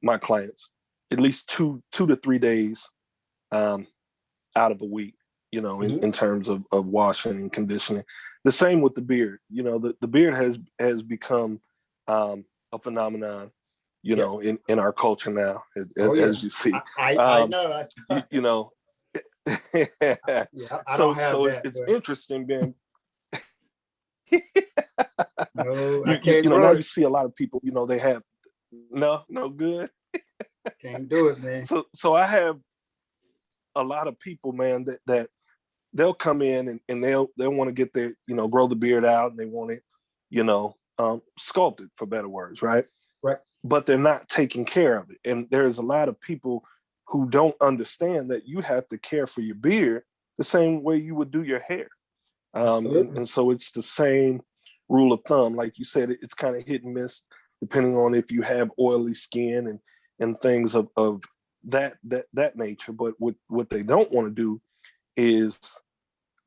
my clients at least 2 to 3 days out of a week, in terms of washing and conditioning. The same with the beard. The beard has become a phenomenon, in our culture now, as you see. I know. I don't have that. It's interesting being. No, I can't do now it. you see a lot of people, they have no good. Can't do it, man. So I have a lot of people, man, that they'll come in and they'll want to get their, grow the beard out, and they want it, sculpted, for better words, right? Right. But they're not taking care of it. And there's a lot of people who don't understand that you have to care for your beard the same way you would do your hair. And so it's the same rule of thumb. Like you said, it's kind of hit and miss depending on if you have oily skin and things of that nature. But what they don't want to do is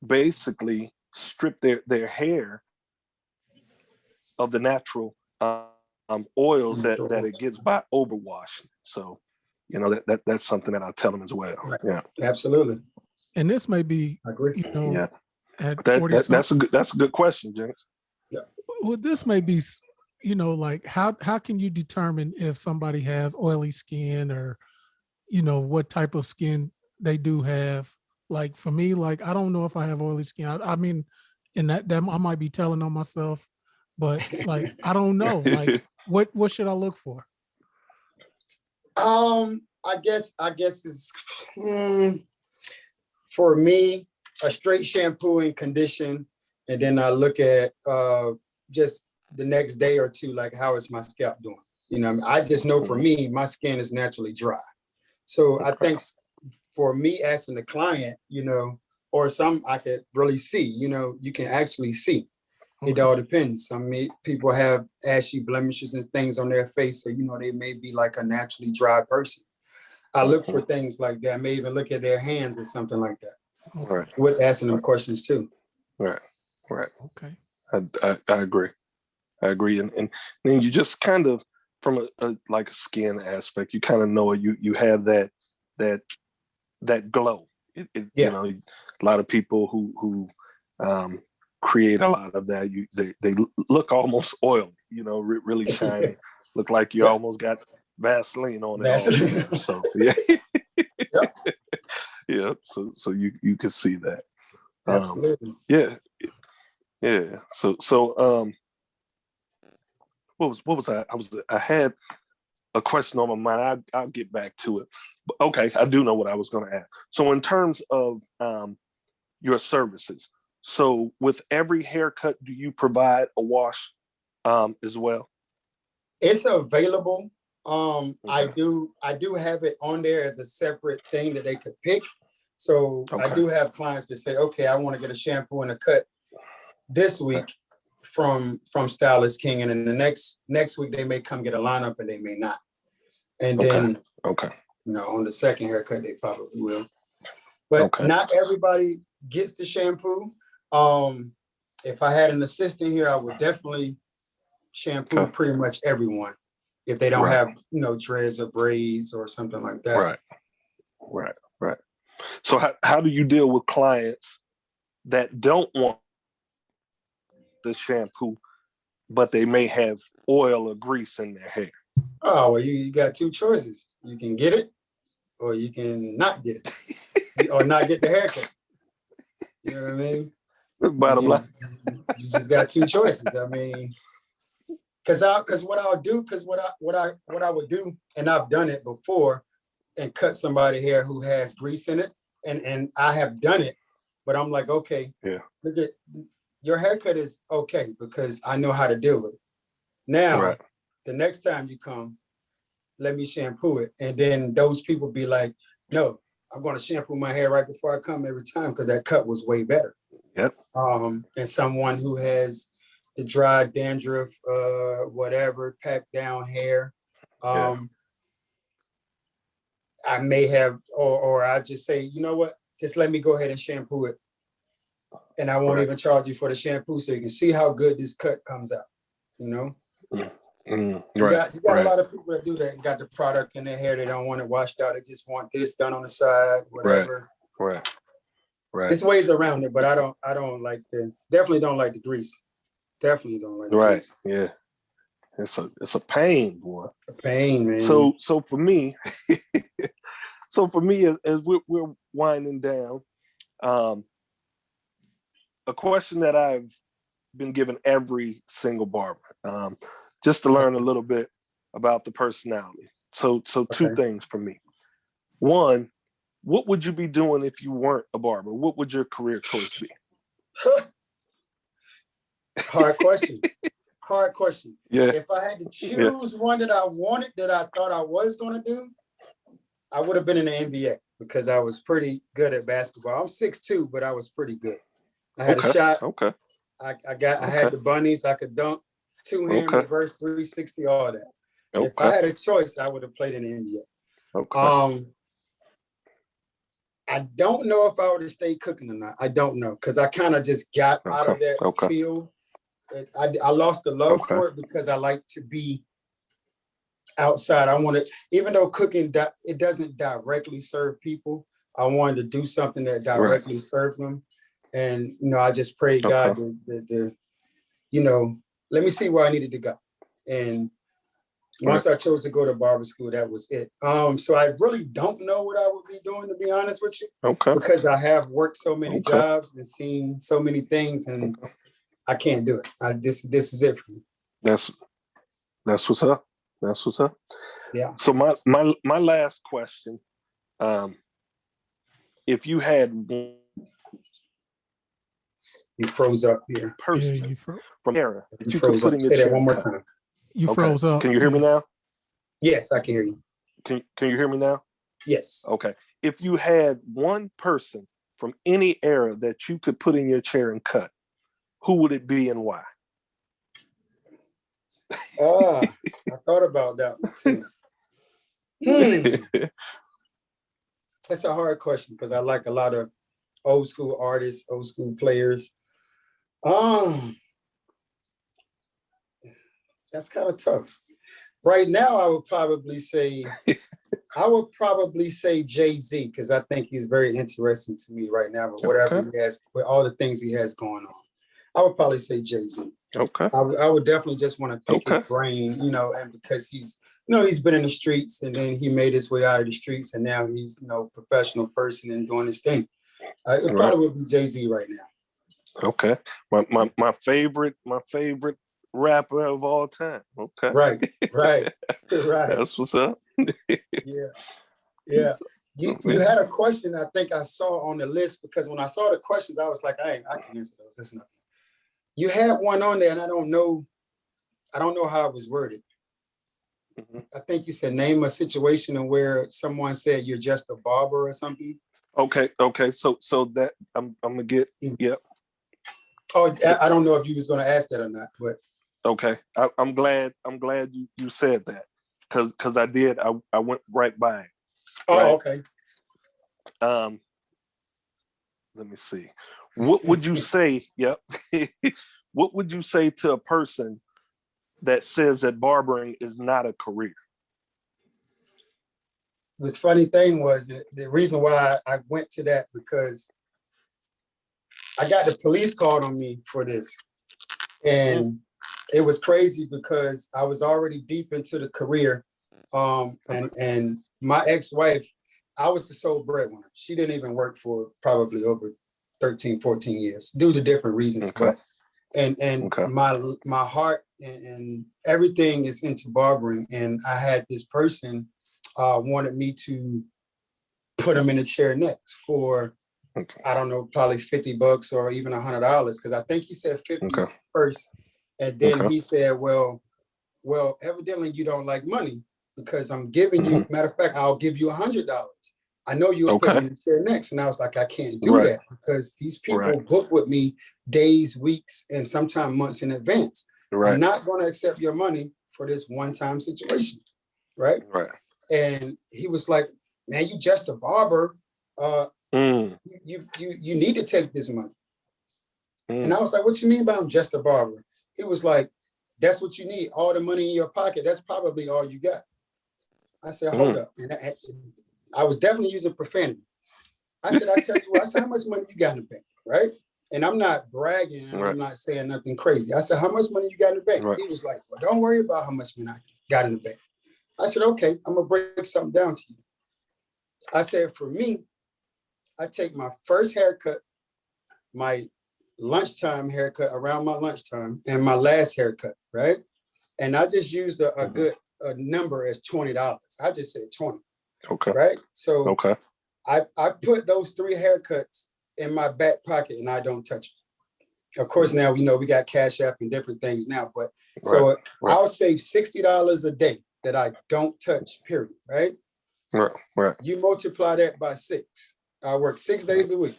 basically strip their hair of the natural oils that it gets by overwashing. So, that's something that I tell them as well. Right. Yeah, absolutely. And this may be, I agree. That's a good question, James. Yeah. Well, this may be, like how can you determine if somebody has oily skin, or, what type of skin they do have? Like for me, like I don't know if I have oily skin. I mean, and that I might be telling on myself, but like I don't know. Like what should I look for? I guess it's for me, a straight shampoo and condition, and then I look at just the next day or two, like how is my scalp doing? I just know for me, my skin is naturally dry. So I think for me asking the client, or some I could really see, you can actually see. It all depends. I mean, people have ashy blemishes and things on their face, so they may be like a naturally dry person. I look for things like that. I may even look at their hands or something like that. Right. With asking them questions too. Right. Okay. I agree. And then you just kind of, from a like a skin aspect, you kind of know you have that glow. A lot of people who create a lot of that. They look almost oily, really shiny. Look like you almost got Vaseline on it. So yeah. So you can see that. Absolutely. Yeah. So what was I had a question on my mind. I'll get back to it. But okay, I do know what I was going to ask. So in terms of your services, so with every haircut, do you provide a wash as well? It's available. I do have it on there as a separate thing that they could pick. So I do have clients that say, okay, I want to get a shampoo and a cut this week from Styistking, and then the next week they may come get a lineup and they may not. And then on the second haircut they probably will. But not everybody gets the shampoo. If I had an assistant here, I would definitely shampoo pretty much everyone if they don't have, dreads or braids or something like that. Right. So how do you deal with clients that don't want the shampoo, but they may have oil or grease in their hair? Oh, well, you got two choices. You can get it or you can not get it or not get the haircut. You know what I mean? Bottom line. You just got two choices. I mean, because what I would do, and I've done it before, and cut somebody hair who has grease in it, and I have done it, but I'm like, okay, look at your haircut is okay because I know how to deal with it. Now, the next time you come, let me shampoo it, and then those people be like, no, I'm going to shampoo my hair right before I come every time because that cut was way better. Yep. And someone who has the dry dandruff, whatever, packed down hair, I may have, or I just say, you know what, just let me go ahead and shampoo it. And I won't even charge you for the shampoo so you can see how good this cut comes out, You got a lot of people that do that and got the product in their hair. They don't want it washed out. They just want this done on the side, whatever. Right. There's ways around it, but I don't definitely don't like the grease. Definitely don't like the grease. Yeah. It's a pain, boy. A pain, man. So for me, as we're winding down, a question that I've been given every single barber, just to learn a little bit about the personality. So two things for me. One, what would you be doing if you weren't a barber? What would your career choice be? Hard question. Yeah. If I had to choose one that I wanted, that I thought I was going to do, I would have been in the NBA because I was pretty good at basketball. I'm 6'2", but I was pretty good. I had a shot. Okay. I had the bunnies. I could dunk, two-hand, reverse, 360, all that. Okay. If I had a choice, I would have played in the NBA. Okay. I don't know if I would have stayed cooking or not. I don't know because I kind of just got out of that field. I lost the love for it because I like to be outside. I wanted, even though cooking it doesn't directly serve people, I wanted to do something that directly served them. And I just prayed God to let me see where I needed to go. And once I chose to go to barber school, that was it. So I really don't know what I would be doing, to be honest with you. Okay. Because I have worked so many jobs and seen so many things, and I can't do it. This is it for me. That's what's up. That's what's up. Yeah. So my last question, if you had one, you froze up here. Person from era that you could put in your chair. Say chair. that one more time. You froze up. Can you hear me now? Yes, I can hear you. Can you hear me now? Yes. Okay. If you had one person from any era that you could put in your chair and cut, who would it be and why? I thought about that one too. That's a hard question because I like a lot of old school artists, old school players. That's kind of tough. Right now, I would probably say Jay-Z because I think he's very interesting to me right now with whatever he has, with all the things he has going on. I would probably say Jay-Z. Okay. I would definitely just want to pick his brain, and because he's been in the streets and then he made his way out of the streets and now he's, a professional person and doing his thing. It probably would be Jay-Z right now. Okay. My favorite rapper of all time. Okay. Right. That's what's up. Yeah. You had a question I think I saw on the list because when I saw the questions, I was like, I can answer those. That's nothing. You have one on there and I don't know how it was worded. Mm-hmm. I think you said name a situation where someone said you're just a barber or something. Okay. So that I'm gonna get. Yep. Oh, I don't know if you was gonna ask that or not, but okay. I'm glad you said that because I did. I went right by it. Oh, okay. let me see. What would you say? Yep. What would you say to a person that says that barbering is not a career? This funny thing was the reason why I went to that, because I got the police called on me for this. And it was crazy because I was already deep into the career. And my ex-wife, I was the sole breadwinner. She didn't even work for probably over 13, 14 years due to different reasons. Okay. But my heart and everything is into barbering. And I had this person wanted me to put him in a chair next for, I don't know, probably $50 or even $100, because I think he said 50 first. And then he said, well, evidently you don't like money, because I'm giving you, matter of fact, I'll give you $100. I know you'll put me in the chair next. And I was like, I can't do that, because these people book with me days, weeks, and sometimes months in advance. I'm not going to accept your money for this one-time situation. Right. And he was like, man, you just a barber. You need to take this money. And I was like, what you mean by I'm just a barber? He was like, that's what you need. All the money in your pocket, that's probably all you got. I said, hold up. And I was definitely using profanity. I said, I tell you what, I said, how much money you got in the bank, right? And I'm not bragging, and I'm not saying nothing crazy. I said, how much money you got in the bank? He was like, well, don't worry about how much money I got in the bank. I said, okay, I'm gonna break something down to you. I said, for me, I take my first haircut, my lunchtime haircut around my lunchtime, and my last haircut, right? And I just used a good number as $20. I just said 20. Okay. Right? So I put those 3 haircuts in my back pocket and I don't touch them. Of course, now we got Cash App and different things now, but so I'll save $60 a day that I don't touch, period, right? Right. You multiply that by 6. I work 6 days a week.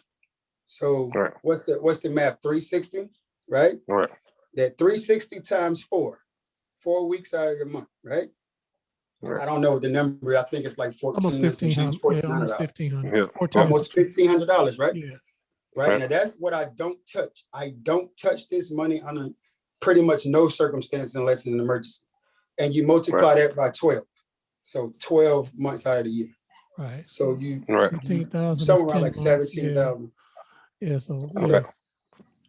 So what's the math? 360, right? Right. That 360 times 4 weeks out of the month, right? I don't know what the number. I think it's like $1,400. Almost $1,500. Almost $1,500, right? Yeah. Right. Now that's what I don't touch. I don't touch this money under pretty much no circumstances unless it's an emergency. And you multiply that by 12. So 12 months out of the year. Right. So you 15,000 somewhere around like 17,000. Yeah.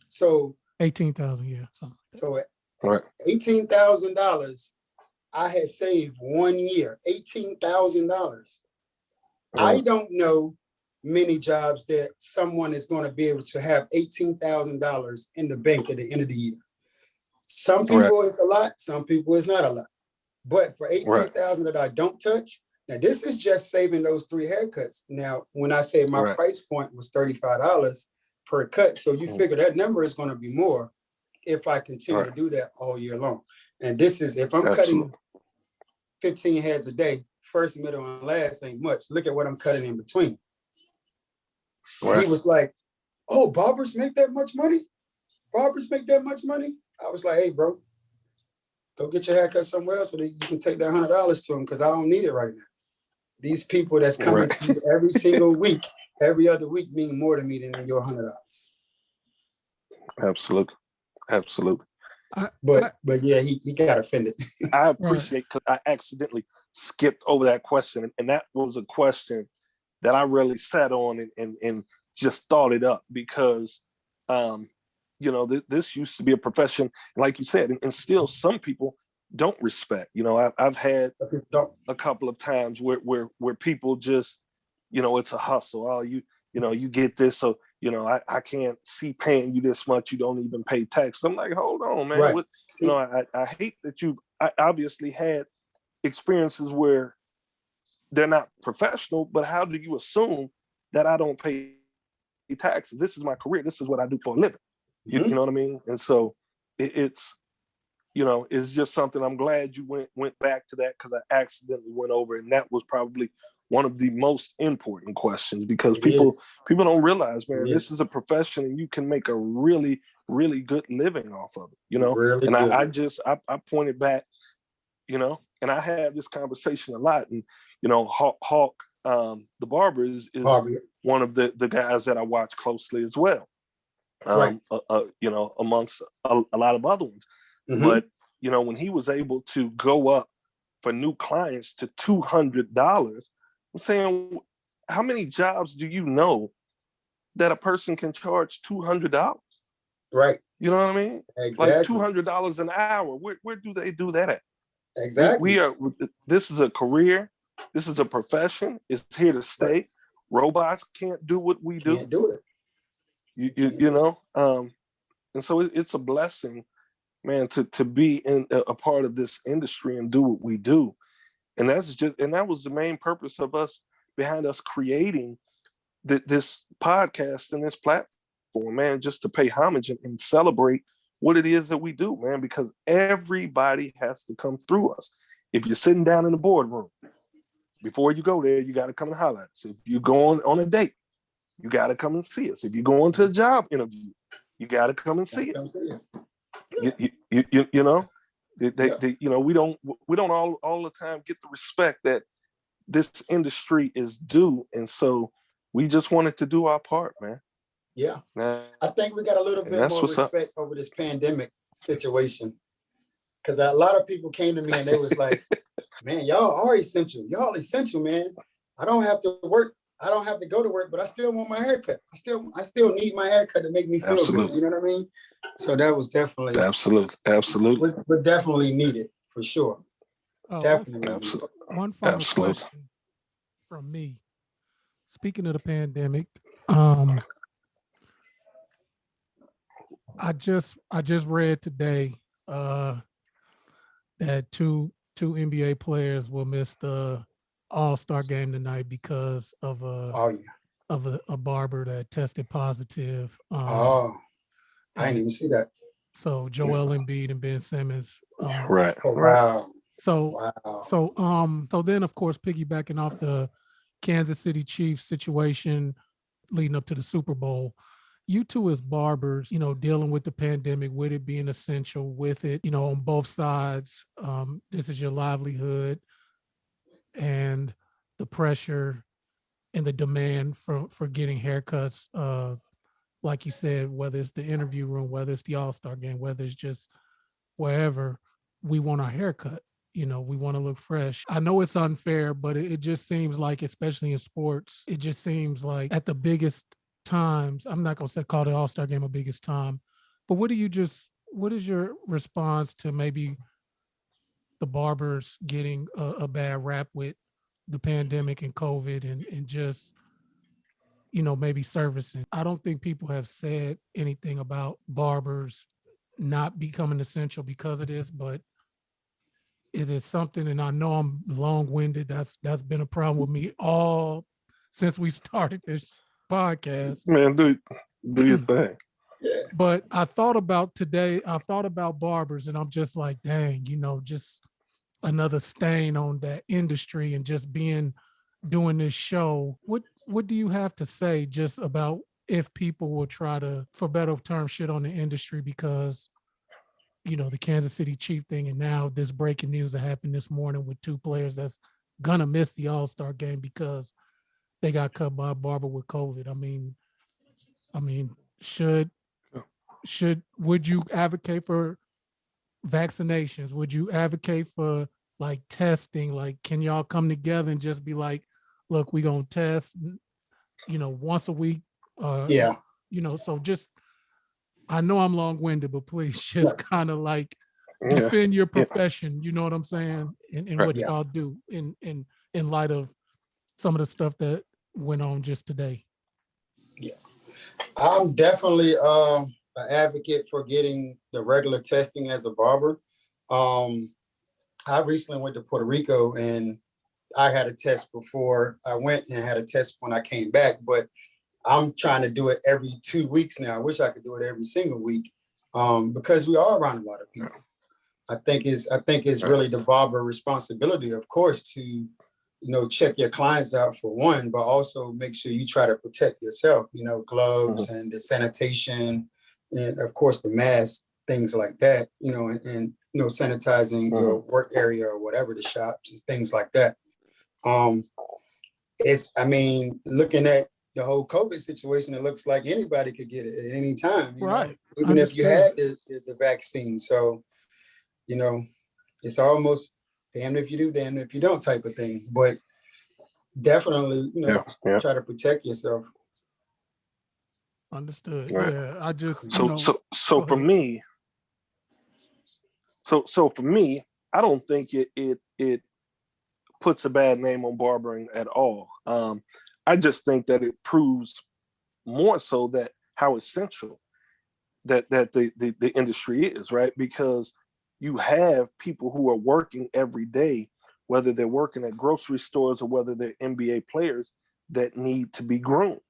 So 18,000. Yeah. So $18,000 I had saved 1 year. $18,000. I don't know many jobs that someone is going to be able to have $18,000 in the bank at the end of the year. Some people it's a lot, some people it's not a lot. But for $18,000 that I don't touch, now this is just saving those 3 haircuts. Now, when I say my price point was $35 per cut, so you figure that number is going to be more if I continue to do that all year long. And this is, if I'm cutting 15 heads a day, first, middle, and last ain't much. Look at what I'm cutting in between. He was like, oh, barbers make that much money? Barbers make that much money? I was like, hey, bro, go get your haircut somewhere else so that you can take that $100 to them, because I don't need it right now. These people that's coming to you every single week, every other week, mean more to me than your $100. Absolutely. But yeah, he got offended. I appreciate, because I accidentally skipped over that question, and that was a question that I really sat on and just thought it up, because this used to be a profession, like you said, and still some people don't respect. I've had a couple of times where people just, it's a hustle. Oh, you get this, so I can't see paying you this much. You don't even pay tax. I'm like, hold on, man. I hate that you've obviously had experiences where they're not professional, but how do you assume that I don't pay taxes? This is my career. This is what I do for a living. You know what I mean? And so it's just something. I'm glad you went back to that, because I accidentally went over, and that was probably one of the most important questions, because people don't realize, man, this is a profession and you can make a really, really good living off of it, really and I pointed back, and I had this conversation a lot, and Hawk the Barber is Barber. one of the guys that I watch closely as well. Right. You know, amongst a lot of other ones. Mhm. But, you know, when he was able to go up for new clients to $200, I'm saying, how many jobs do you know that a person can charge $200? Right. You know what I mean? Exactly. Like $200 an hour. Where do they do that at? Exactly. This is a career. This is a profession. It's here to stay. Right. Robots can't do what we do. Can't do it. You know? And so it's a blessing, man, to be in a part of this industry and do what we do. And that was the main purpose of us, behind us creating this podcast and this platform, man, just to pay homage and celebrate what it is that we do, man, because everybody has to come through us. If you're sitting down in the boardroom, before you go there, you got to come and holler at us. If you're going on a date, you got to come and see us. If you're going to a job interview, you got to come and see us. You know, you know, we don't all the time get the respect that this industry is due, and so we just wanted to do our part, man. Yeah, I think we got a little bit more respect over this pandemic situation, because a lot of people came to me and they was like, "Man, y'all are essential. Y'all essential, man. I don't have to work. I don't have to go to work, but I still want my haircut. I still need my haircut to make me feel good. You know what I mean?" So that was definitely absolutely. But definitely needed for sure. Definitely. One final question from me. Speaking of the pandemic, I just read today that two NBA players will miss the All-Star game tonight because of a barber that tested positive. I didn't even see that. So Joel Embiid and Ben Simmons. Right. Oh, wow. So then, of course, piggybacking off the Kansas City Chiefs situation leading up to the Super Bowl, you two as barbers, you know, dealing with the pandemic, with it being essential, with it, you know, on both sides, this is your livelihood, and the pressure and the demand for getting haircuts, like you said, whether it's the interview room, whether it's the All-Star game, whether it's just wherever, we want our haircut. You know, we want to look fresh. I know it's unfair, but it just seems like, especially in sports, it just seems like at the biggest times, I'm not going to call the All-Star game a biggest time, but what is your response to maybe the barbers getting a bad rap with the pandemic and COVID and just, you know, maybe servicing? I don't think people have said anything about barbers not becoming essential because of this, but is it something, and I know I'm long-winded, that's been a problem with me all since we started this podcast. Man, do your thing. But I thought about barbers, and I'm just like, dang, you know, just another stain on that industry, and just doing this show. What do you have to say just about if people will try to, for better term, shit on the industry because, you know, the Kansas City Chief thing, and now this breaking news that happened this morning with two players that's gonna miss the All-Star game because they got cut by a barber with COVID. I mean, would you advocate for vaccinations? Would you advocate for like testing? Like, can y'all come together and just be like, look, we gonna test, you know, once a week? Yeah. You know, so just, I know I'm long-winded, but please just kind of like defend your profession. You know what I'm saying? And what y'all do in light of some of the stuff that went on just today. Yeah, I'm definitely an advocate for getting the regular testing as a barber. I recently went to Puerto Rico and I had a test before I went and had a test when I came back, but I'm trying to do it every 2 weeks now. I wish I could do it every single week because we are around a lot of people. I think it's really the barber responsibility, of course, to, you know, check your clients out for one, but also make sure you try to protect yourself, you know, gloves and the sanitation and of course the mask, things like that, you know, and you know, sanitizing your work area or whatever, the shops and things like that. it's, I mean, looking at the whole COVID situation, it looks like anybody could get it at any time, you know, even if you had the vaccine. So, you know, it's almost damned if you do, damned if you don't type of thing. But definitely, you know, try to protect yourself. Understood. Right. Yeah, I just so for me, so for me, I don't think it puts a bad name on barbering at all. I just think that it proves more so that how essential that the industry is, right? Because you have people who are working every day, whether they're working at grocery stores or whether they're NBA players that need to be groomed.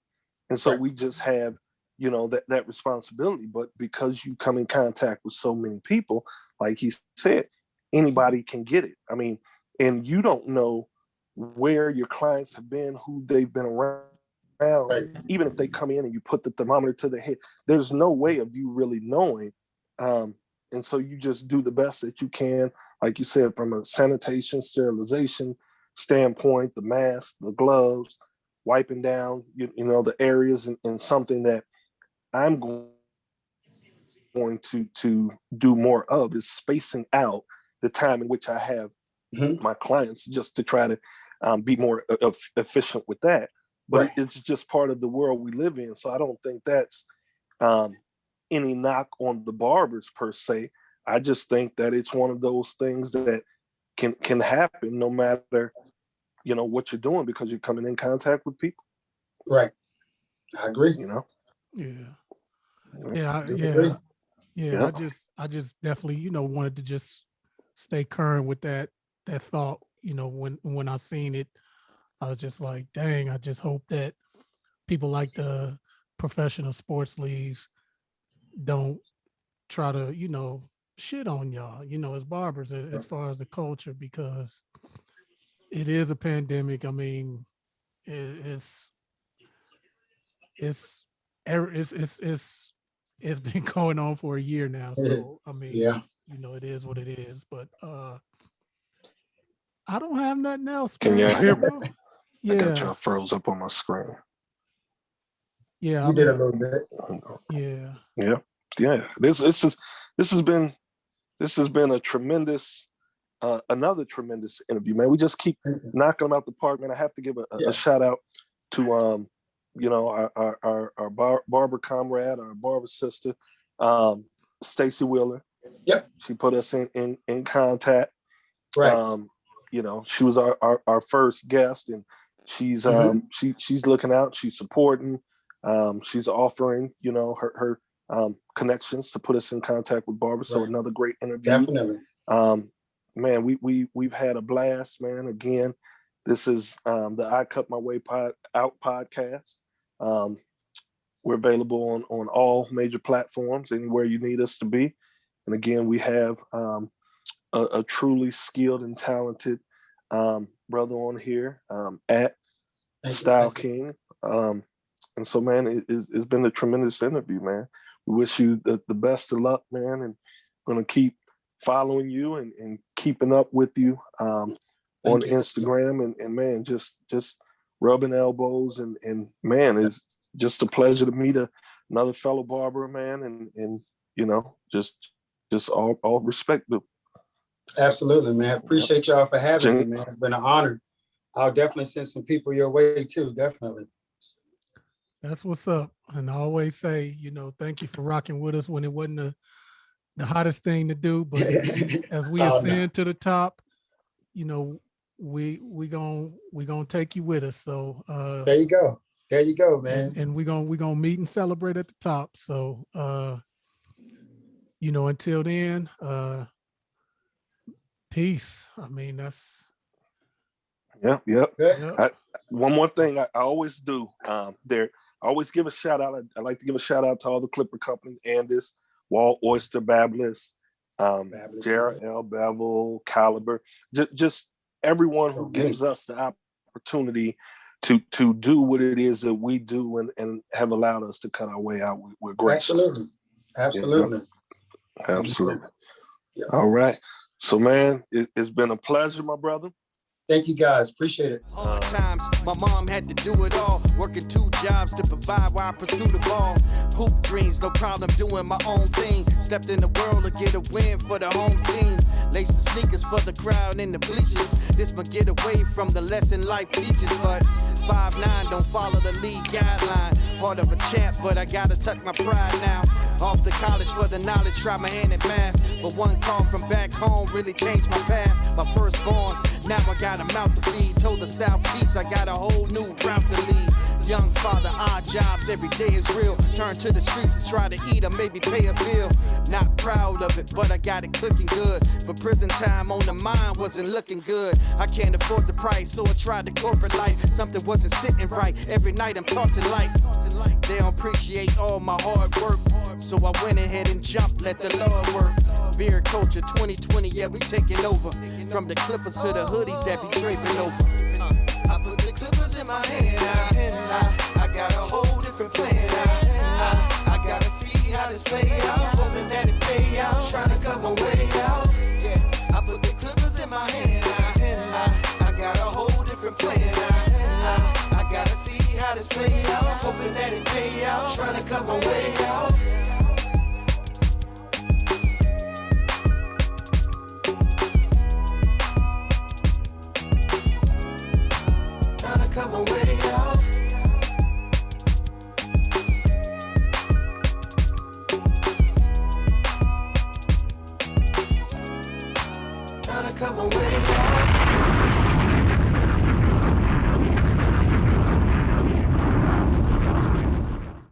And so we just have, you know, that responsibility. But because you come in contact with so many people, like he said, anybody can get it. I mean, and you don't know where your clients have been, who they've been around. Even if they come in and you put the thermometer to their head, there's no way of you really knowing. And so you just do the best that you can, like you said, from a sanitation, sterilization standpoint, the mask, the gloves, wiping down, you know, the areas, and something that I'm going to do more of is spacing out the time in which I have my clients, just to try to be more efficient with that. But it's just part of the world we live in. So I don't think that's any knock on the barbers per se. I just think that it's one of those things that can happen no matter, you know, what you're doing, because you're coming in contact with people. Right. I agree. You know? Yeah. I just definitely, you know, wanted to just stay current with that thought. You know, when I seen it, I was just like, dang, I just hope that people like the professional sports leagues don't try to, you know, shit on y'all, you know, as barbers, as far as the culture, because it is a pandemic. I mean, it's been going on for a year now. So I mean, you know, it is what it is. But I don't have nothing else. Can y'all hear me? Yeah. I got y'all froze up on my screen. Yeah, you did a little bit. Yeah. This has been a tremendous, another tremendous interview, man. We just keep knocking them out the park, man. I have to give a shout out to you know, our barber comrade, our barber sister, Stacy Wheeler. Yep. She put us in contact. Right. You know, she was our first guest, and she's she's looking out, she's supporting, she's offering, you know, her connections to put us in contact with barbers. So another great interview. Definitely. Man, we've had a blast, man. Again, this is the I Cut My Way Out podcast. We're available on all major platforms, anywhere you need us to be. And again, we have a truly skilled and talented brother on here at Styistking. And so, man, it's been a tremendous interview, man. We wish you the best of luck, man, and going to keep following you and keeping up with you on Instagram, and man, just rubbing elbows, and man, it's just a pleasure to meet another fellow barber, man, and you know, just all respect to. Absolutely, man. Appreciate y'all for having me, man. It's been an honor. I'll definitely send some people your way too. Definitely. That's what's up. And I always say, you know, thank you for rocking with us when it wasn't the hottest thing to do, but as we ascend to the top, you know, we gonna take you with us. So there you go, man. And we gonna meet and celebrate at the top. So you know, until then, peace. I mean, that's one more thing I always do I always give a shout out. I like to give a shout out to all the Clipper companies, Andis, Wall Oyster, Babyliss, Jarrah L. Bevel, Caliber, just everyone who gives us the opportunity to do what it is that we do and have allowed us to cut our way out. We're gracious. Absolutely. Yeah. All right. So, man, it's been a pleasure, my brother. Thank you guys. Appreciate it. Hard times, my mom had to do it all. Working 2 jobs to provide while I pursue the ball. Hoop dreams, no problem doing my own thing. Stepped in the world to get a win for the home team. Laced the sneakers for the crowd in the bleachers. This might get away from the lesson life teaches, but 5'9" don't follow the league guideline. Heart of a champ, but I gotta tuck my pride now. Off to college for the knowledge, try my hand at math. But one call from back home really changed my path. My firstborn, now I got a mouth to feed. Told the Southeast I got a whole new route to lead. Young father, odd jobs, every day is real. Turn to the streets to try to eat or maybe pay a bill. Not proud of it, but I got it cooking good. But prison time on the mind wasn't looking good. I can't afford the price, so I tried the corporate life. Something wasn't sitting right, every night I'm tossing light. They don't appreciate all my hard work, so I went ahead and jumped, let the Lord work. Beer culture 2020, yeah, we taking over. From the Clippers to the hoodies that be draping over. I put the Clippers in my hand. I got a whole different plan. I gotta see how this play out. Hoping that it pay out. Trying to cut my way out. Yeah, I put the Clippers in my hand. I got a whole different plan. I gotta see how this play out. Hoping that it pay out. Trying to cut my way out. Cut my way out. Trying to cut my way out.